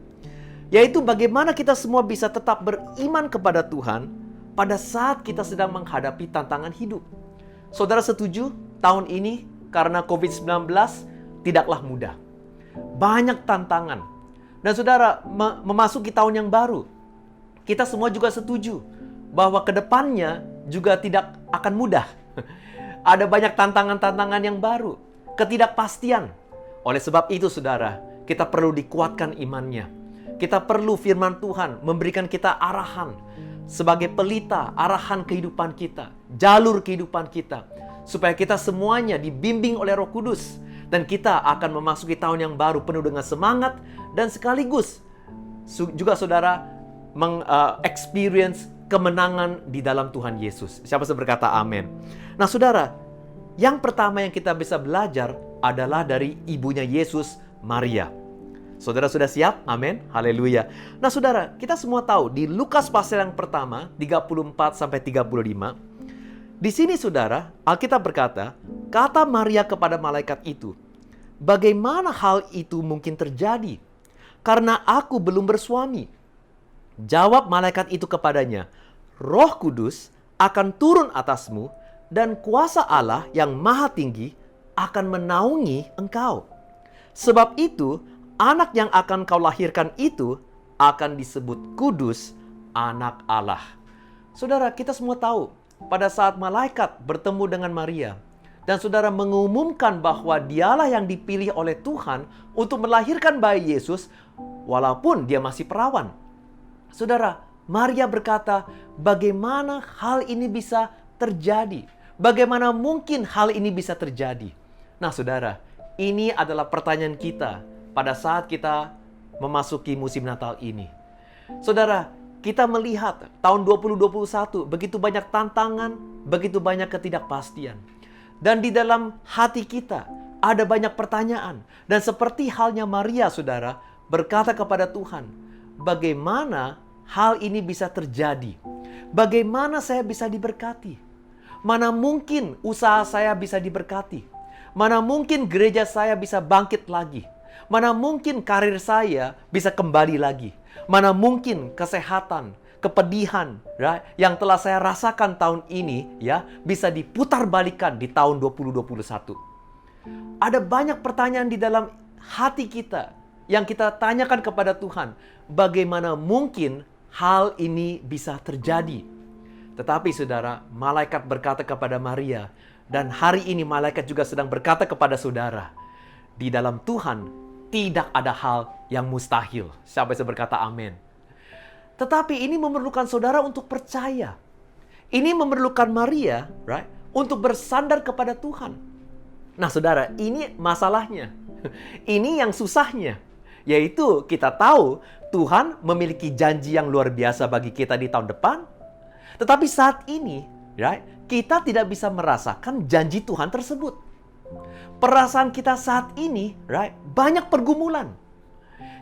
Yaitu bagaimana kita semua bisa tetap beriman kepada Tuhan pada saat kita sedang menghadapi tantangan hidup. Saudara setuju tahun ini karena COVID-19 tidaklah mudah. Banyak tantangan. Dan saudara memasuki tahun yang baru, kita semua juga setuju bahwa kedepannya juga tidak akan mudah. Ada banyak tantangan-tantangan yang baru, ketidakpastian. Oleh sebab itu saudara, kita perlu dikuatkan imannya. Kita perlu firman Tuhan memberikan kita arahan sebagai pelita, arahan kehidupan kita, jalur kehidupan kita, supaya kita semuanya dibimbing oleh Roh Kudus dan kita akan memasuki tahun yang baru penuh dengan semangat dan sekaligus juga saudara experience kemenangan di dalam Tuhan Yesus. Siapa yang berkata amin? Nah saudara, yang pertama yang kita bisa belajar adalah dari ibunya Yesus, Maria. Saudara sudah siap? Amin. Haleluya. Nah saudara, kita semua tahu di Lukas pasal yang pertama 34-35, di sini saudara, Alkitab berkata, kata Maria kepada malaikat itu, bagaimana hal itu mungkin terjadi? Karena aku belum bersuami. Jawab malaikat itu kepadanya, Roh Kudus akan turun atasmu dan kuasa Allah yang maha tinggi akan menaungi engkau. Sebab itu, anak yang akan kau lahirkan itu akan disebut kudus, anak Allah. Saudara, kita semua tahu pada saat malaikat bertemu dengan Maria dan saudara mengumumkan bahwa dialah yang dipilih oleh Tuhan untuk melahirkan bayi Yesus walaupun dia masih perawan. Saudara, Maria berkata, bagaimana hal ini bisa terjadi? Bagaimana mungkin hal ini bisa terjadi? Nah saudara, ini adalah pertanyaan kita pada saat kita memasuki musim Natal ini. Saudara, kita melihat tahun 2021 begitu banyak tantangan, begitu banyak ketidakpastian. Dan di dalam hati kita ada banyak pertanyaan. Dan seperti halnya Maria, saudara, berkata kepada Tuhan, bagaimana hal ini bisa terjadi? Bagaimana saya bisa diberkati? Mana mungkin usaha saya bisa diberkati? Mana mungkin gereja saya bisa bangkit lagi? Mana mungkin karir saya bisa kembali lagi? Mana mungkin kesehatan, kepedihan yang telah saya rasakan tahun ini bisa diputar balikan di tahun 2021? Ada banyak pertanyaan di dalam hati kita yang kita tanyakan kepada Tuhan. Bagaimana mungkin hal ini bisa terjadi? Tetapi saudara, malaikat berkata kepada Maria, dan hari ini malaikat juga sedang berkata kepada saudara, di dalam Tuhan tidak ada hal yang mustahil. Siapa bisa berkata amin? Tetapi ini memerlukan saudara untuk percaya. Ini memerlukan Maria, right, untuk bersandar kepada Tuhan. Nah, saudara, ini masalahnya. Ini yang susahnya. Yaitu kita tahu Tuhan memiliki janji yang luar biasa bagi kita di tahun depan. Tetapi saat ini, right, kita tidak bisa merasakan janji Tuhan tersebut. Perasaan kita saat ini, right, banyak pergumulan.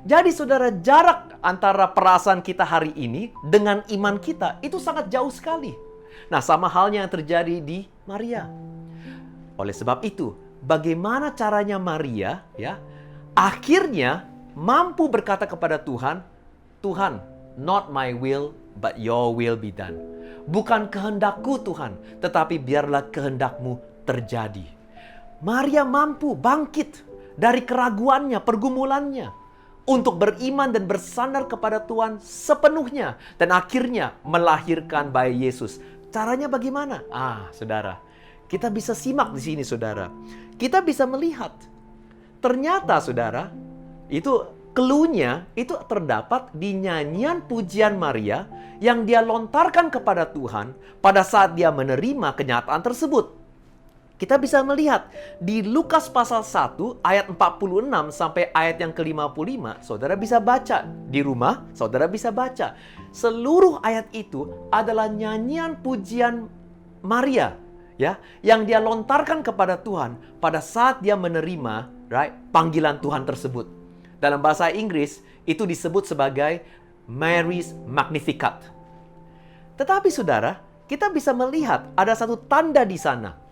Jadi saudara, jarak antara perasaan kita hari ini dengan iman kita itu sangat jauh sekali. Nah, sama halnya yang terjadi di Maria. Oleh sebab itu, bagaimana caranya Maria ya akhirnya mampu berkata kepada Tuhan, Tuhan, not my will, but your will be done. Bukan kehendakku Tuhan, tetapi biarlah kehendakmu terjadi. Maria mampu bangkit dari keraguannya, pergumulannya, untuk beriman dan bersandar kepada Tuhan sepenuhnya. Dan akhirnya melahirkan bayi Yesus. Caranya bagaimana? Saudara, kita bisa simak di sini, saudara. Kita bisa melihat. Ternyata, saudara, itu clue-nya itu terdapat di nyanyian pujian Maria yang dia lontarkan kepada Tuhan pada saat dia menerima kenyataan tersebut. Kita bisa melihat di Lukas pasal 1 ayat 46 sampai ayat yang ke-55. Saudara bisa baca di rumah, saudara bisa baca. Seluruh ayat itu adalah nyanyian pujian Maria, ya, yang dia lontarkan kepada Tuhan pada saat dia menerima, right, panggilan Tuhan tersebut. Dalam bahasa Inggris itu disebut sebagai Mary's Magnificat. Tetapi saudara, kita bisa melihat ada satu tanda di sana.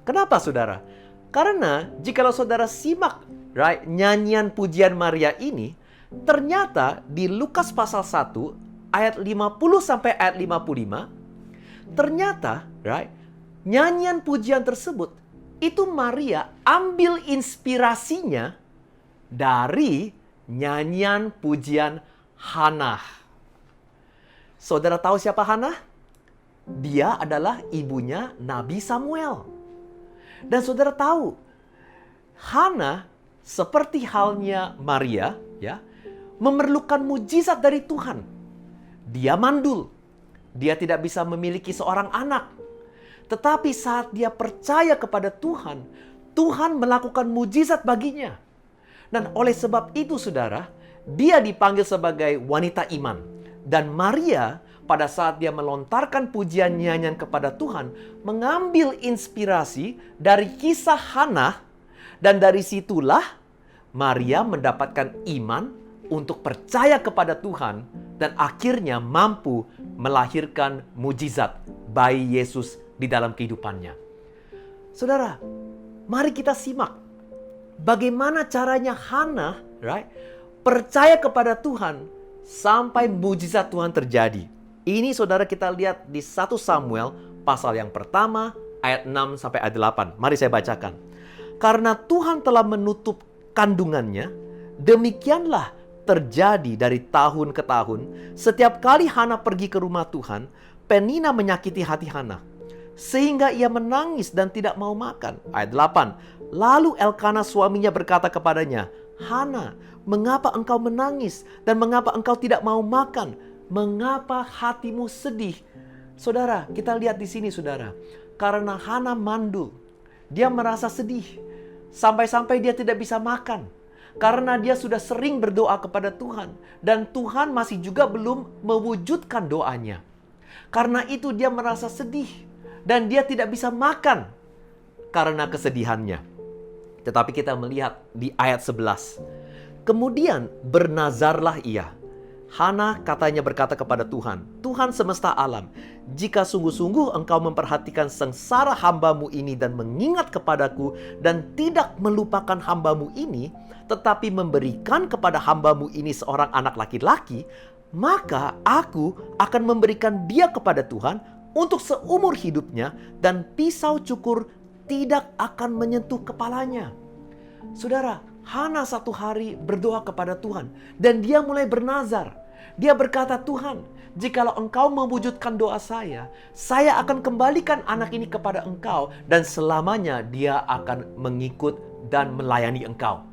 Kenapa saudara? Karena jikalau saudara simak, right, nyanyian pujian Maria ini, ternyata di Lukas pasal 1 ayat 50 sampai ayat 55, ternyata, right, nyanyian pujian tersebut itu Maria ambil inspirasinya dari nyanyian pujian Hannah. Saudara tahu siapa Hannah? Dia adalah ibunya Nabi Samuel. Dan saudara tahu, Hannah seperti halnya Maria, ya, memerlukan mujizat dari Tuhan. Dia mandul. Dia tidak bisa memiliki seorang anak. Tetapi saat dia percaya kepada Tuhan, Tuhan melakukan mujizat baginya. Dan oleh sebab itu, saudara, dia dipanggil sebagai wanita iman. Dan Maria, pada saat dia melontarkan pujian nyanyian kepada Tuhan, mengambil inspirasi dari kisah Hannah, dan dari situlah Maria mendapatkan iman untuk percaya kepada Tuhan, dan akhirnya mampu melahirkan mujizat bayi Yesus di dalam kehidupannya. Saudara, mari kita simak bagaimana caranya Hannah, right, percaya kepada Tuhan sampai mujizat Tuhan terjadi. Ini saudara kita lihat di 1 Samuel pasal yang pertama ayat 6 sampai ayat 8. Mari saya bacakan. Karena Tuhan telah menutup kandungannya, demikianlah terjadi dari tahun ke tahun. Setiap kali Hannah pergi ke rumah Tuhan, Penina menyakiti hati Hannah, sehingga ia menangis dan tidak mau makan. Ayat 8. Lalu Elkana suaminya berkata kepadanya, Hannah, mengapa engkau menangis dan mengapa engkau tidak mau makan? Mengapa hatimu sedih? Saudara, kita lihat di sini, saudara. Karena Hannah mandul, dia merasa sedih. Sampai-sampai dia tidak bisa makan. Karena dia sudah sering berdoa kepada Tuhan. Dan Tuhan masih juga belum mewujudkan doanya. Karena itu dia merasa sedih. Dan dia tidak bisa makan karena kesedihannya. Tetapi kita melihat di ayat 11. Kemudian bernazarlah ia. Hannah katanya berkata kepada Tuhan, Tuhan semesta alam, jika sungguh-sungguh engkau memperhatikan sengsara hambamu ini dan mengingat kepadaku dan tidak melupakan hambamu ini, tetapi memberikan kepada hambamu ini seorang anak laki-laki, maka aku akan memberikan dia kepada Tuhan untuk seumur hidupnya dan pisau cukur tidak akan menyentuh kepalanya. Saudara, Hannah satu hari berdoa kepada Tuhan dan dia mulai bernazar. Dia berkata, Tuhan, jikalau engkau mewujudkan doa saya akan kembalikan anak ini kepada engkau dan selamanya dia akan mengikut dan melayani engkau.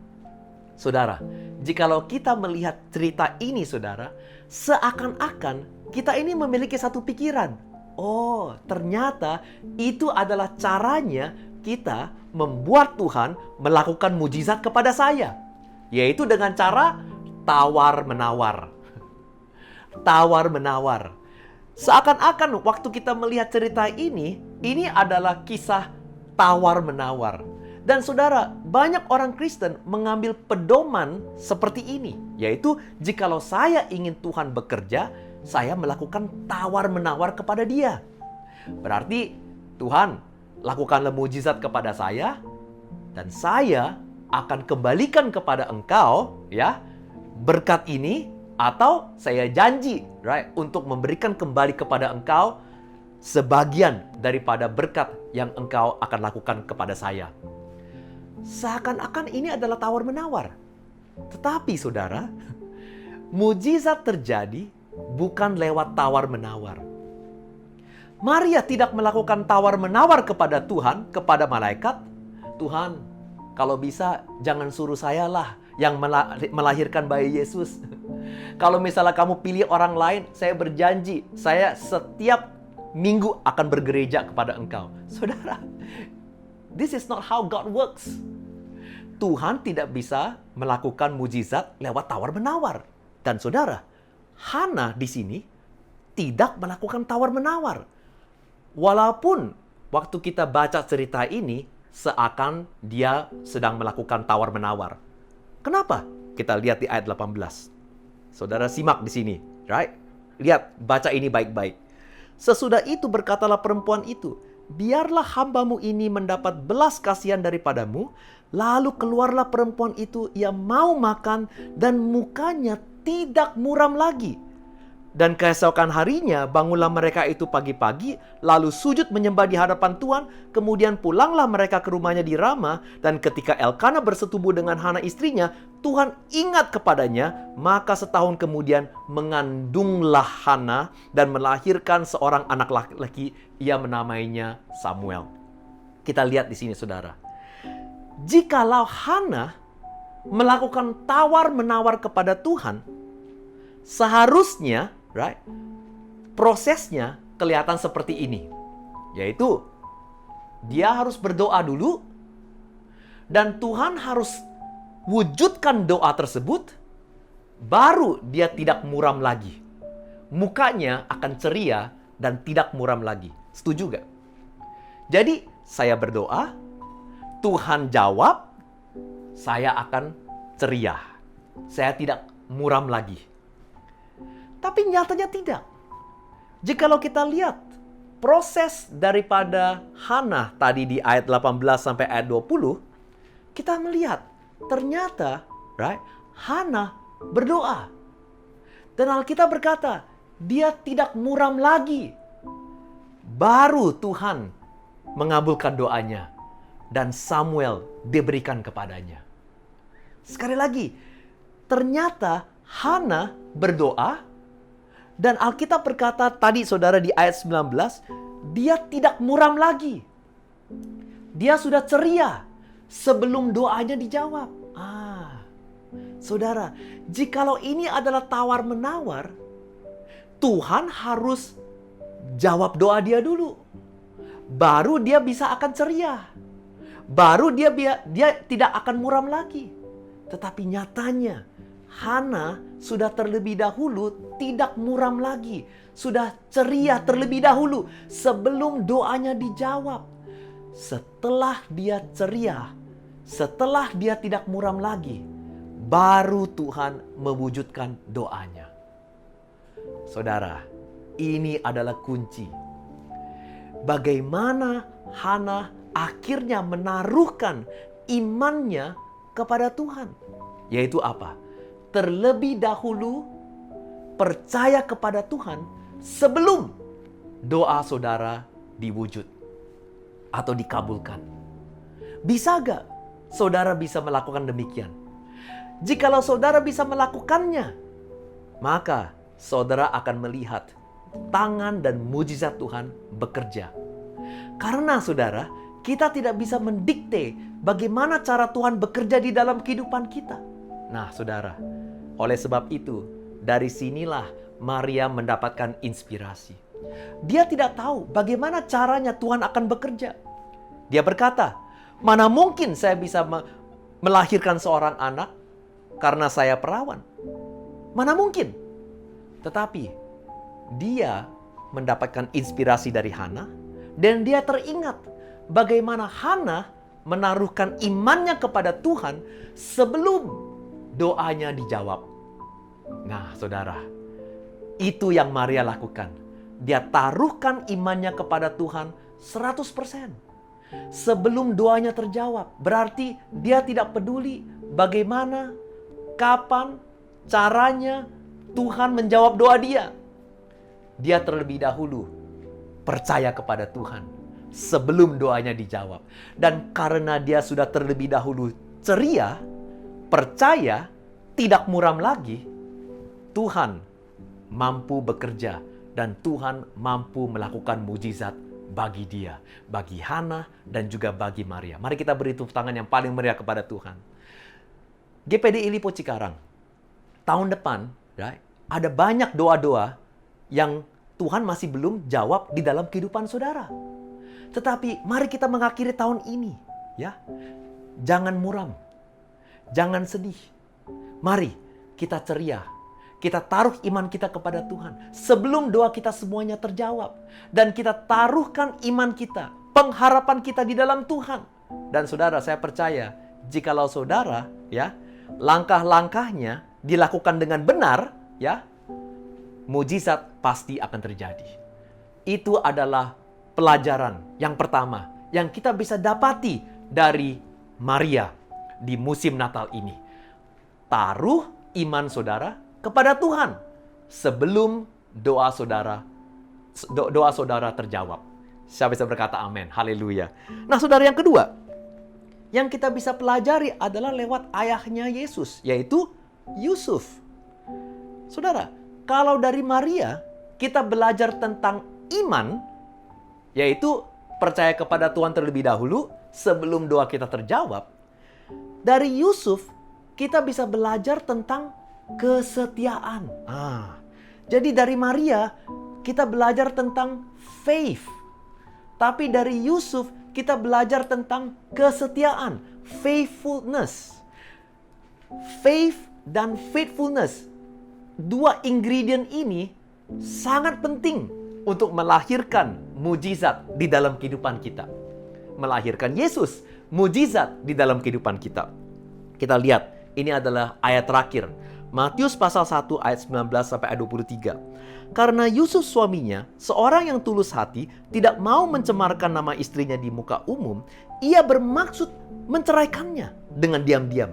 Saudara, jikalau kita melihat cerita ini, saudara, seakan-akan kita ini memiliki satu pikiran. Oh, ternyata itu adalah caranya kita membuat Tuhan melakukan mujizat kepada saya. Yaitu dengan cara tawar-menawar. Tawar-menawar. Seakan-akan waktu kita melihat cerita ini adalah kisah tawar-menawar. Dan saudara, banyak orang Kristen mengambil pedoman seperti ini. Yaitu, jikalau saya ingin Tuhan bekerja, saya melakukan tawar-menawar kepada Dia. Berarti, Tuhan, lakukanlah mujizat kepada saya, dan saya akan kembalikan kepada engkau, ya, berkat ini, atau saya janji, right, untuk memberikan kembali kepada engkau sebagian daripada berkat yang engkau akan lakukan kepada saya. Seakan-akan ini adalah tawar-menawar. Tetapi saudara, mujizat terjadi bukan lewat tawar-menawar. Maria tidak melakukan tawar-menawar kepada Tuhan, kepada malaikat. Tuhan, kalau bisa jangan suruh saya lah yang melahirkan bayi Yesus. Kalau misalnya kamu pilih orang lain, saya berjanji, saya setiap minggu akan bergereja kepada engkau. Saudara, this is not how God works. Tuhan tidak bisa melakukan mujizat lewat tawar-menawar. Dan saudara, Hana di sini tidak melakukan tawar-menawar. Walaupun waktu kita baca cerita ini, seakan dia sedang melakukan tawar-menawar. Kenapa? Kita lihat di ayat 18. Saudara simak di sini, right? Lihat, baca ini baik-baik. Sesudah itu berkatalah perempuan itu, biarlah hambamu ini mendapat belas kasihan daripadamu. Lalu keluarlah perempuan itu, ia mau makan dan mukanya tidak muram lagi. Dan keesokan harinya bangunlah mereka itu pagi-pagi, lalu sujud menyembah di hadapan Tuhan. Kemudian pulanglah mereka ke rumahnya di Rama. Dan ketika Elkana bersetubuh dengan Hana istrinya, Tuhan ingat kepadanya. Maka setahun kemudian mengandunglah Hana dan melahirkan seorang anak laki-laki. Ia menamainya Samuel. Kita lihat di sini saudara. Jikalau Hana melakukan tawar-menawar kepada Tuhan, seharusnya, right, prosesnya kelihatan seperti ini. Yaitu, dia harus berdoa dulu, dan Tuhan harus wujudkan doa tersebut, baru dia tidak muram lagi. Mukanya akan ceria dan tidak muram lagi. Setuju gak? Jadi, saya berdoa, Tuhan jawab, saya akan ceria. Saya tidak muram lagi. Tapi nyatanya tidak. Jikalau kita lihat proses daripada Hana tadi di ayat 18 sampai ayat 20, kita melihat ternyata, right, Hana berdoa. Dan Alkitab berkata, dia tidak muram lagi. Baru Tuhan mengabulkan doanya dan Samuel diberikan kepadanya. Sekali lagi, ternyata Hana berdoa. Dan Alkitab berkata tadi saudara di ayat 19, dia tidak muram lagi. Dia sudah ceria sebelum doanya dijawab. Saudara, jikalau ini adalah tawar-menawar, Tuhan harus jawab doa dia dulu. Baru dia bisa akan ceria. Baru dia tidak akan muram lagi. Tetapi nyatanya, Hana sudah terlebih dahulu tidak muram lagi. Sudah ceria terlebih dahulu sebelum doanya dijawab. Setelah dia ceria, setelah dia tidak muram lagi, baru Tuhan mewujudkan doanya. Saudara, ini adalah kunci. Bagaimana Hana akhirnya menaruhkan imannya kepada Tuhan. Yaitu apa? Terlebih dahulu percaya kepada Tuhan sebelum doa saudara diwujud atau dikabulkan. Bisa gak saudara bisa melakukan demikian? Jikalau saudara bisa melakukannya, maka saudara akan melihat tangan dan mujizat Tuhan bekerja. Karena saudara, kita tidak bisa mendikte bagaimana cara Tuhan bekerja di dalam kehidupan kita. Nah, saudara, oleh sebab itu, dari sinilah Maria mendapatkan inspirasi. Dia tidak tahu bagaimana caranya Tuhan akan bekerja. Dia berkata, mana mungkin saya bisa melahirkan seorang anak karena saya perawan? Mana mungkin? Tetapi dia mendapatkan inspirasi dari Hana, dan dia teringat bagaimana Hana menaruhkan imannya kepada Tuhan sebelum doanya dijawab. Nah, saudara, itu yang Maria lakukan. Dia taruhkan imannya kepada Tuhan 100%. Sebelum doanya terjawab. Berarti dia tidak peduli bagaimana, kapan, caranya Tuhan menjawab doa dia. Dia terlebih dahulu percaya kepada Tuhan sebelum doanya dijawab. Dan karena dia sudah terlebih dahulu ceria, percaya, tidak muram lagi, Tuhan mampu bekerja dan Tuhan mampu melakukan mujizat bagi dia, bagi Hana dan juga bagi Maria. Mari kita beri tepuk tangan yang paling meriah kepada Tuhan. GPDI Lipo Cikarang, tahun depan ada banyak doa-doa yang Tuhan masih belum jawab di dalam kehidupan saudara. Tetapi mari kita mengakhiri tahun ini, ya. Jangan muram. Jangan sedih. Mari kita ceria. Kita taruh iman kita kepada Tuhan sebelum doa kita semuanya terjawab. Dan kita taruhkan iman kita, pengharapan kita di dalam Tuhan. Dan saudara, saya percaya jikalau saudara, ya, langkah-langkahnya dilakukan dengan benar, ya, mujizat pasti akan terjadi. Itu adalah pelajaran yang pertama yang kita bisa dapati dari Maria di musim Natal ini. Taruh iman saudara kepada Tuhan sebelum doa saudara terjawab. Siapa bisa berkata amin? Haleluya. Nah, saudara, yang kedua yang kita bisa pelajari adalah lewat ayahnya Yesus, yaitu Yusuf. Saudara, kalau dari Maria kita belajar tentang iman, yaitu percaya kepada Tuhan terlebih dahulu sebelum doa kita terjawab. Dari Yusuf kita bisa belajar tentang kesetiaan. Jadi dari Maria kita belajar tentang faith. Tapi dari Yusuf kita belajar tentang kesetiaan, faithfulness. Faith dan faithfulness, dua ingredient ini sangat penting untuk melahirkan mujizat di dalam kehidupan kita. Melahirkan Yesus, mujizat di dalam kehidupan kita. Kita lihat, ini adalah ayat terakhir. Matius pasal 1 ayat 19 sampai ayat 23. Karena Yusuf suaminya, seorang yang tulus hati, tidak mau mencemarkan nama istrinya di muka umum, ia bermaksud menceraikannya dengan diam-diam.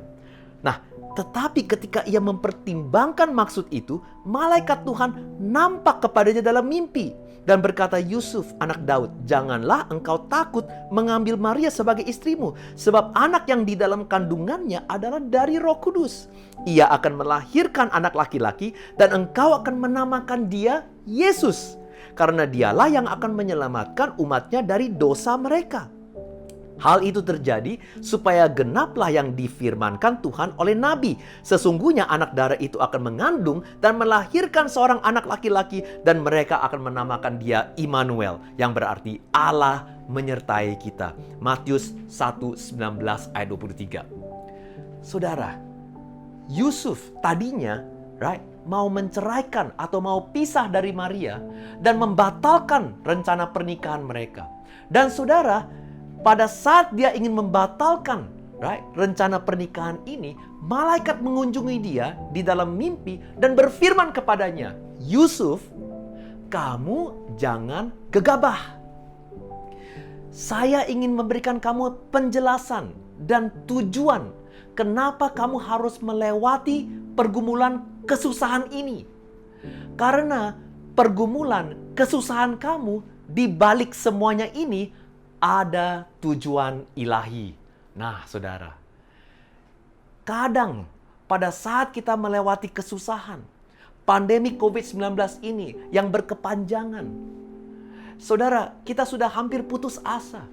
Nah, tetapi ketika ia mempertimbangkan maksud itu, malaikat Tuhan nampak kepadanya dalam mimpi dan berkata, Yusuf, anak Daud, janganlah engkau takut mengambil Maria sebagai istrimu, sebab anak yang di dalam kandungannya adalah dari Roh Kudus. Ia akan melahirkan anak laki-laki dan engkau akan menamakan dia Yesus, karena dialah yang akan menyelamatkan umatnya dari dosa mereka. Hal itu terjadi supaya genaplah yang difirmankan Tuhan oleh Nabi. Sesungguhnya anak darah itu akan mengandung dan melahirkan seorang anak laki-laki dan mereka akan menamakan dia Immanuel, yang berarti Allah menyertai kita. Matius 1:19 ayat 23. Saudara, Yusuf tadinya mau menceraikan atau mau pisah dari Maria dan membatalkan rencana pernikahan mereka. Dan saudara, pada saat dia ingin membatalkan rencana pernikahan ini, malaikat mengunjungi dia di dalam mimpi dan berfirman kepadanya, Yusuf, kamu jangan gegabah. Saya ingin memberikan kamu penjelasan dan tujuan kenapa kamu harus melewati pergumulan kesusahan ini. Karena pergumulan kesusahan kamu di balik semuanya ini ada tujuan ilahi. Nah, saudara, kadang pada saat kita melewati kesusahan, pandemi COVID-19 ini yang berkepanjangan, saudara, kita sudah hampir putus asa.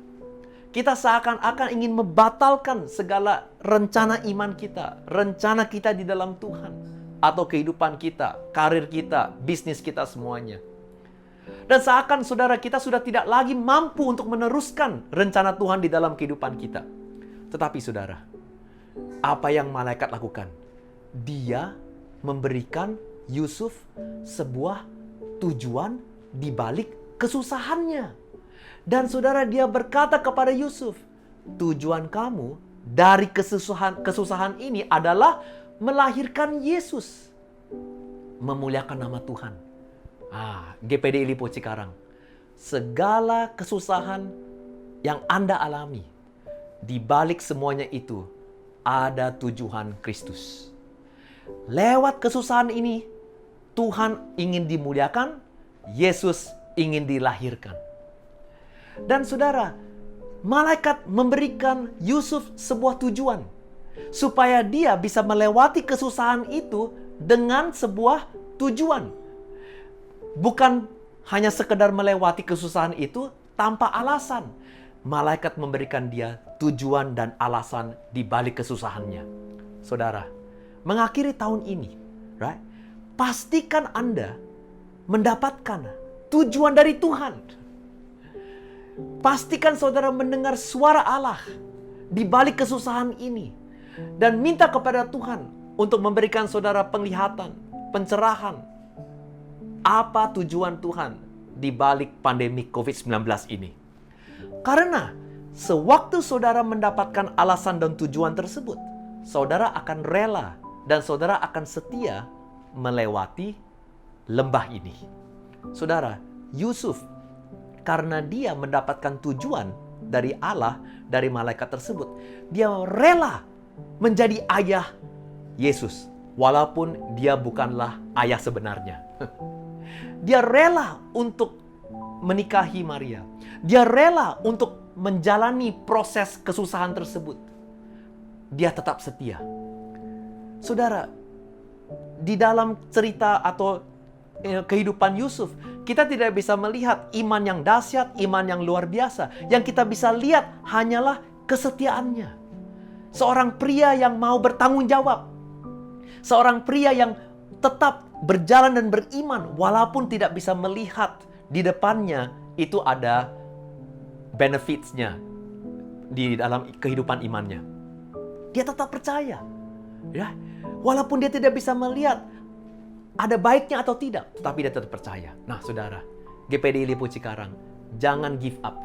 Kita seakan-akan ingin membatalkan segala rencana iman kita, rencana kita di dalam Tuhan, atau kehidupan kita, karir kita, bisnis kita, semuanya. Dan seakan saudara kita sudah tidak lagi mampu untuk meneruskan rencana Tuhan di dalam kehidupan kita. Tetapi saudara, apa yang malaikat lakukan? Dia memberikan Yusuf sebuah tujuan di balik kesusahannya. Dan saudara, dia berkata kepada Yusuf, tujuan kamu dari kesusahan ini adalah melahirkan Yesus. Memuliakan nama Tuhan. GPDI Lipo Cikarang. Segala kesusahan yang Anda alami, di balik semuanya itu ada tujuan Kristus. Lewat kesusahan ini, Tuhan ingin dimuliakan, Yesus ingin dilahirkan. Dan saudara, malaikat memberikan Yusuf sebuah tujuan supaya dia bisa melewati kesusahan itu dengan sebuah tujuan. Bukan hanya sekedar melewati kesusahan itu tanpa alasan. Malaikat memberikan dia tujuan dan alasan di balik kesusahannya. Saudara, mengakhiri tahun ini, right? Pastikan Anda mendapatkan tujuan dari Tuhan. Pastikan saudara mendengar suara Allah di balik kesusahan ini. Dan minta kepada Tuhan untuk memberikan saudara penglihatan, pencerahan. Apa tujuan Tuhan di balik pandemi COVID-19 ini. Karena sewaktu saudara mendapatkan alasan dan tujuan tersebut, saudara akan rela dan saudara akan setia melewati lembah ini. Saudara, Yusuf, karena dia mendapatkan tujuan dari Allah, dari malaikat tersebut, dia rela menjadi ayah Yesus, walaupun dia bukanlah ayah sebenarnya. Dia rela untuk menikahi Maria. Dia rela untuk menjalani proses kesusahan tersebut. Dia tetap setia. Saudara, di dalam cerita atau kehidupan Yusuf, kita tidak bisa melihat iman yang dahsyat, iman yang luar biasa. Yang kita bisa lihat hanyalah kesetiaannya. Seorang pria yang mau bertanggung jawab. Seorang pria yang tetap berjalan dan beriman walaupun tidak bisa melihat di depannya itu ada benefits-nya di dalam kehidupan imannya. Dia tetap percaya. Ya, walaupun dia tidak bisa melihat ada baiknya atau tidak, tetapi dia tetap percaya. Nah, saudara, GPDI Lipo Cikarang, jangan give up.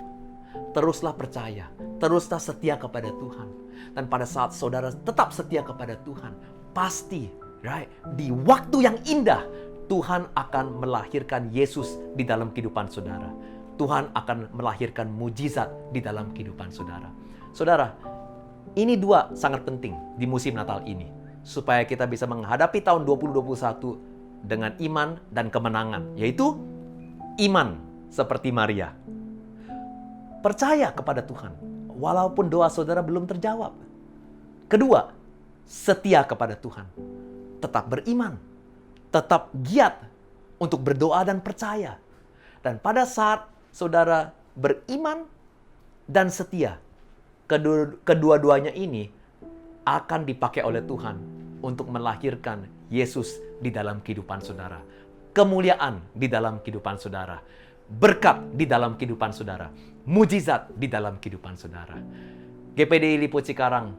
Teruslah percaya, teruslah setia kepada Tuhan. Dan pada saat saudara tetap setia kepada Tuhan, pasti, right, di waktu yang indah, Tuhan akan melahirkan Yesus di dalam kehidupan saudara. Tuhan akan melahirkan mujizat di dalam kehidupan saudara. Saudara, ini dua sangat penting di musim Natal ini. Supaya kita bisa menghadapi tahun 2021 dengan iman dan kemenangan. Yaitu iman seperti Maria. Percaya kepada Tuhan, walaupun doa saudara belum terjawab. Kedua, setia kepada Tuhan. Tetap beriman. Tetap giat untuk berdoa dan percaya. Dan pada saat saudara beriman dan setia, kedua-duanya ini akan dipakai oleh Tuhan untuk melahirkan Yesus di dalam kehidupan saudara. Kemuliaan di dalam kehidupan saudara. Berkat di dalam kehidupan saudara. Mujizat di dalam kehidupan saudara. GPDI Lipo Cikarang,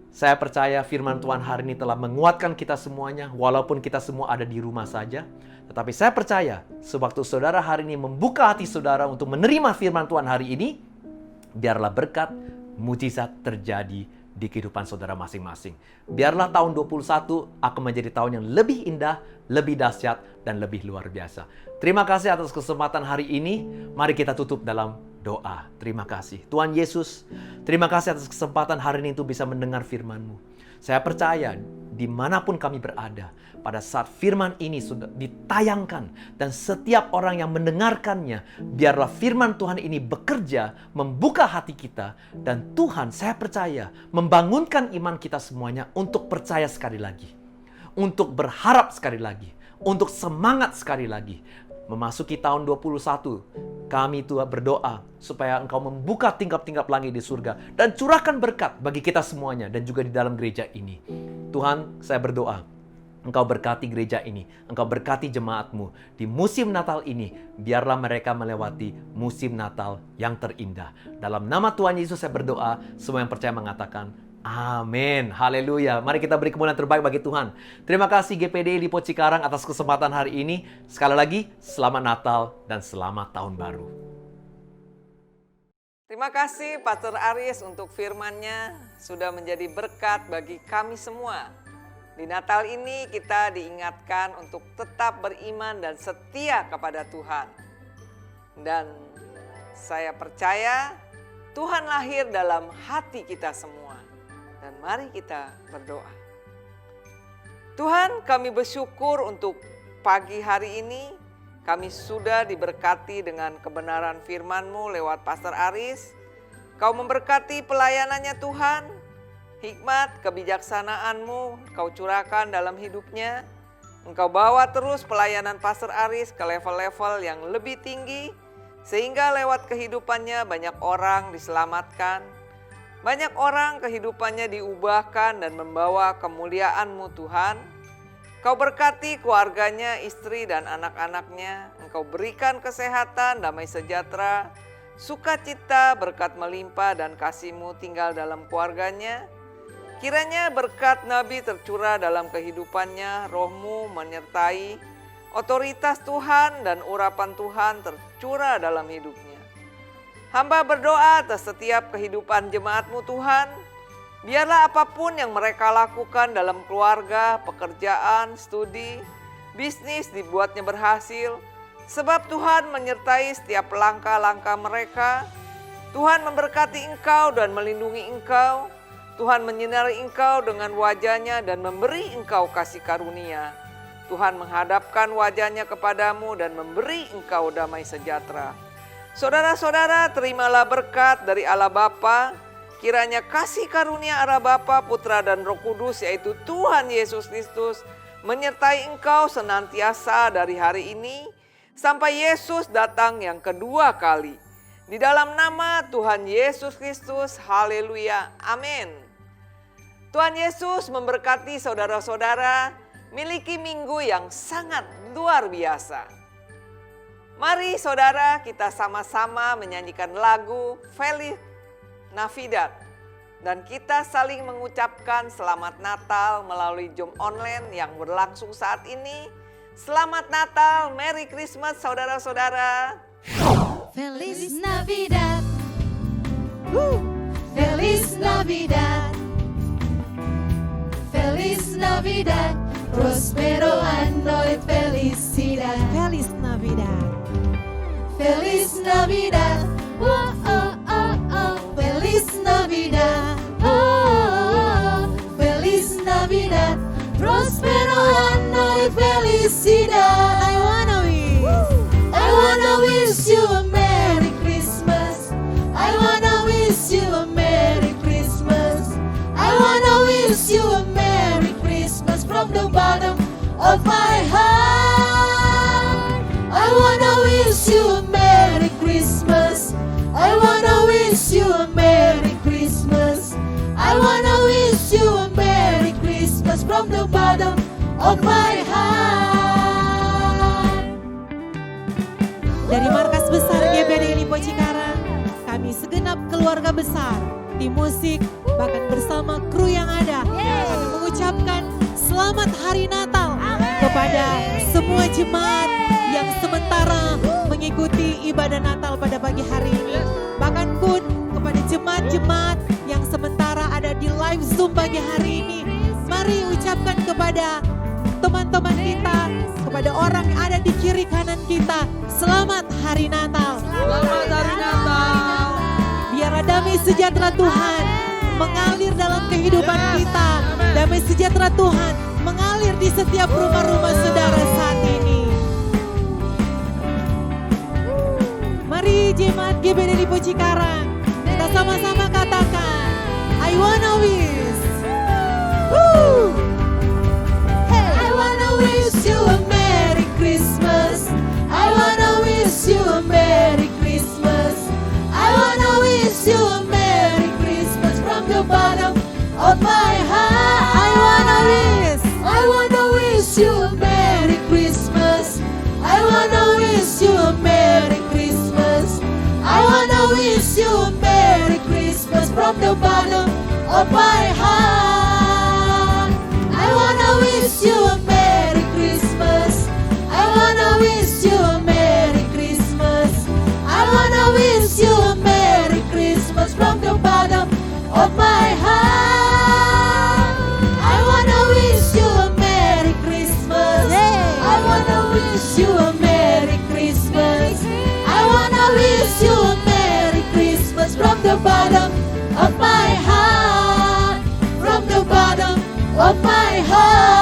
saya percaya firman Tuhan hari ini telah menguatkan kita semuanya, walaupun kita semua ada di rumah saja. Tetapi saya percaya, sewaktu saudara hari ini membuka hati saudara untuk menerima firman Tuhan hari ini, biarlah berkat, mujizat terjadi di kehidupan saudara masing-masing. Biarlah tahun 2021 akan menjadi tahun yang lebih indah, lebih dahsyat, dan lebih luar biasa. Terima kasih atas kesempatan hari ini. Mari kita tutup dalam doa. Terima kasih. Tuhan Yesus, terima kasih atas kesempatan hari ini untuk bisa mendengar firman-Mu. Saya percaya dimanapun kami berada, pada saat firman ini sudah ditayangkan dan setiap orang yang mendengarkannya, biarlah firman Tuhan ini bekerja, membuka hati kita, dan Tuhan, saya percaya, membangunkan iman kita semuanya untuk percaya sekali lagi, untuk berharap sekali lagi, untuk semangat sekali lagi. memasuki tahun 21, kami Tuhan berdoa supaya Engkau membuka tingkap-tingkap langit di surga dan curahkan berkat bagi kita semuanya dan juga di dalam gereja ini. Tuhan, saya berdoa, Engkau berkati gereja ini, Engkau berkati jemaat-Mu di musim Natal ini, biarlah mereka melewati musim Natal yang terindah. Dalam nama Tuhan Yesus saya berdoa, semua yang percaya mengatakan, amin. Haleluya. Mari kita beri kemuliaan terbaik bagi Tuhan. Terima kasih GPDI Lipo Cikarang atas kesempatan hari ini. Sekali lagi, selamat Natal dan selamat Tahun Baru. Terima kasih Pastor Aris untuk firman-Nya, sudah menjadi berkat bagi kami semua. Di Natal ini kita diingatkan untuk tetap beriman dan setia kepada Tuhan. Dan saya percaya Tuhan lahir dalam hati kita semua. Dan mari kita berdoa. Tuhan, kami bersyukur untuk pagi hari ini. Kami sudah diberkati dengan kebenaran firman-Mu lewat Pastor Aris. Kau memberkati pelayanannya Tuhan. Hikmat, kebijaksanaan-Mu Kau curahkan dalam hidupnya. Engkau bawa terus pelayanan Pastor Aris ke level-level yang lebih tinggi. Sehingga lewat kehidupannya banyak orang diselamatkan. Banyak orang kehidupannya diubahkan dan membawa kemuliaan-Mu Tuhan. Kau berkati keluarganya, istri dan anak-anaknya. Engkau berikan kesehatan, damai sejahtera, sukacita, berkat melimpah dan kasih-Mu tinggal dalam keluarganya. Kiranya berkat Nabi tercurah dalam kehidupannya, Roh-Mu menyertai, otoritas Tuhan dan urapan Tuhan tercurah dalam hidupnya. Hamba berdoa atas setiap kehidupan jemaat-Mu Tuhan. Biarlah apapun yang mereka lakukan dalam keluarga, pekerjaan, studi, bisnis dibuatnya berhasil. Sebab Tuhan menyertai setiap langkah-langkah mereka. Tuhan memberkati engkau dan melindungi engkau. Tuhan menyinari engkau dengan wajah-Nya dan memberi engkau kasih karunia. Tuhan menghadapkan wajah-Nya kepadamu dan memberi engkau damai sejahtera. Saudara-saudara, terimalah berkat dari Allah Bapa. Kiranya kasih karunia Allah Bapa, Putra dan Roh Kudus, yaitu Tuhan Yesus Kristus, menyertai engkau senantiasa dari hari ini sampai Yesus datang yang kedua kali. Di dalam nama Tuhan Yesus Kristus, haleluya, amin. Tuhan Yesus memberkati saudara-saudara, miliki minggu yang sangat luar biasa. Mari saudara, kita sama-sama menyanyikan lagu Feliz Navidad. Dan kita saling mengucapkan selamat Natal melalui Zoom online yang berlangsung saat ini. Selamat Natal, Merry Christmas saudara-saudara. Feliz Navidad. Feliz Navidad. Feliz Navidad. Prospero anno et felicidad. Feliz Navidad. Feliz Navidad. Oh, oh, oh, oh. Feliz Navidad. Oh, oh, oh. Feliz Navidad. Prospero anno et felicidad. I wanna wish you a Merry Christmas. I wanna wish you a Merry Christmas. I wanna wish you a Merry Christmas from the bottom of my heart. I wanna wish you a Merry Christmas. I wanna wish you a Merry Christmas. I wanna wish you a Merry Christmas from the bottom of my heart. Dari markas besar GPDI Lipo Cikarang, kami segenap keluarga besar, tim musik, bahkan bersama kru yang ada, kami mengucapkan selamat hari Natal kepada semua jemaat yang sementara mengikuti ibadah Natal pada pagi hari ini. Bahkan pun kepada jemaat-jemaat yang sementara ada di live Zoom pagi hari ini, mari ucapkan kepada teman-teman kita, kepada orang yang ada di kiri kanan kita, selamat hari Natal. Selamat hari Natal. Biarlah damai sejahtera Tuhan mengalir dalam kehidupan kita. Damai sejahtera Tuhan mengalir di setiap rumah-rumah saudara saat ini. Mari jemaat GPDI Lipo Cikarang, kita sama-sama katakan, I wanna wish. I wanna wish you a Merry Christmas. I from the bottom of my heart. I wanna wish you a Merry Christmas. I wanna wish you a Merry Christmas. I wanna wish you a Merry Christmas from the bottom of my heart. From the bottom of my heart.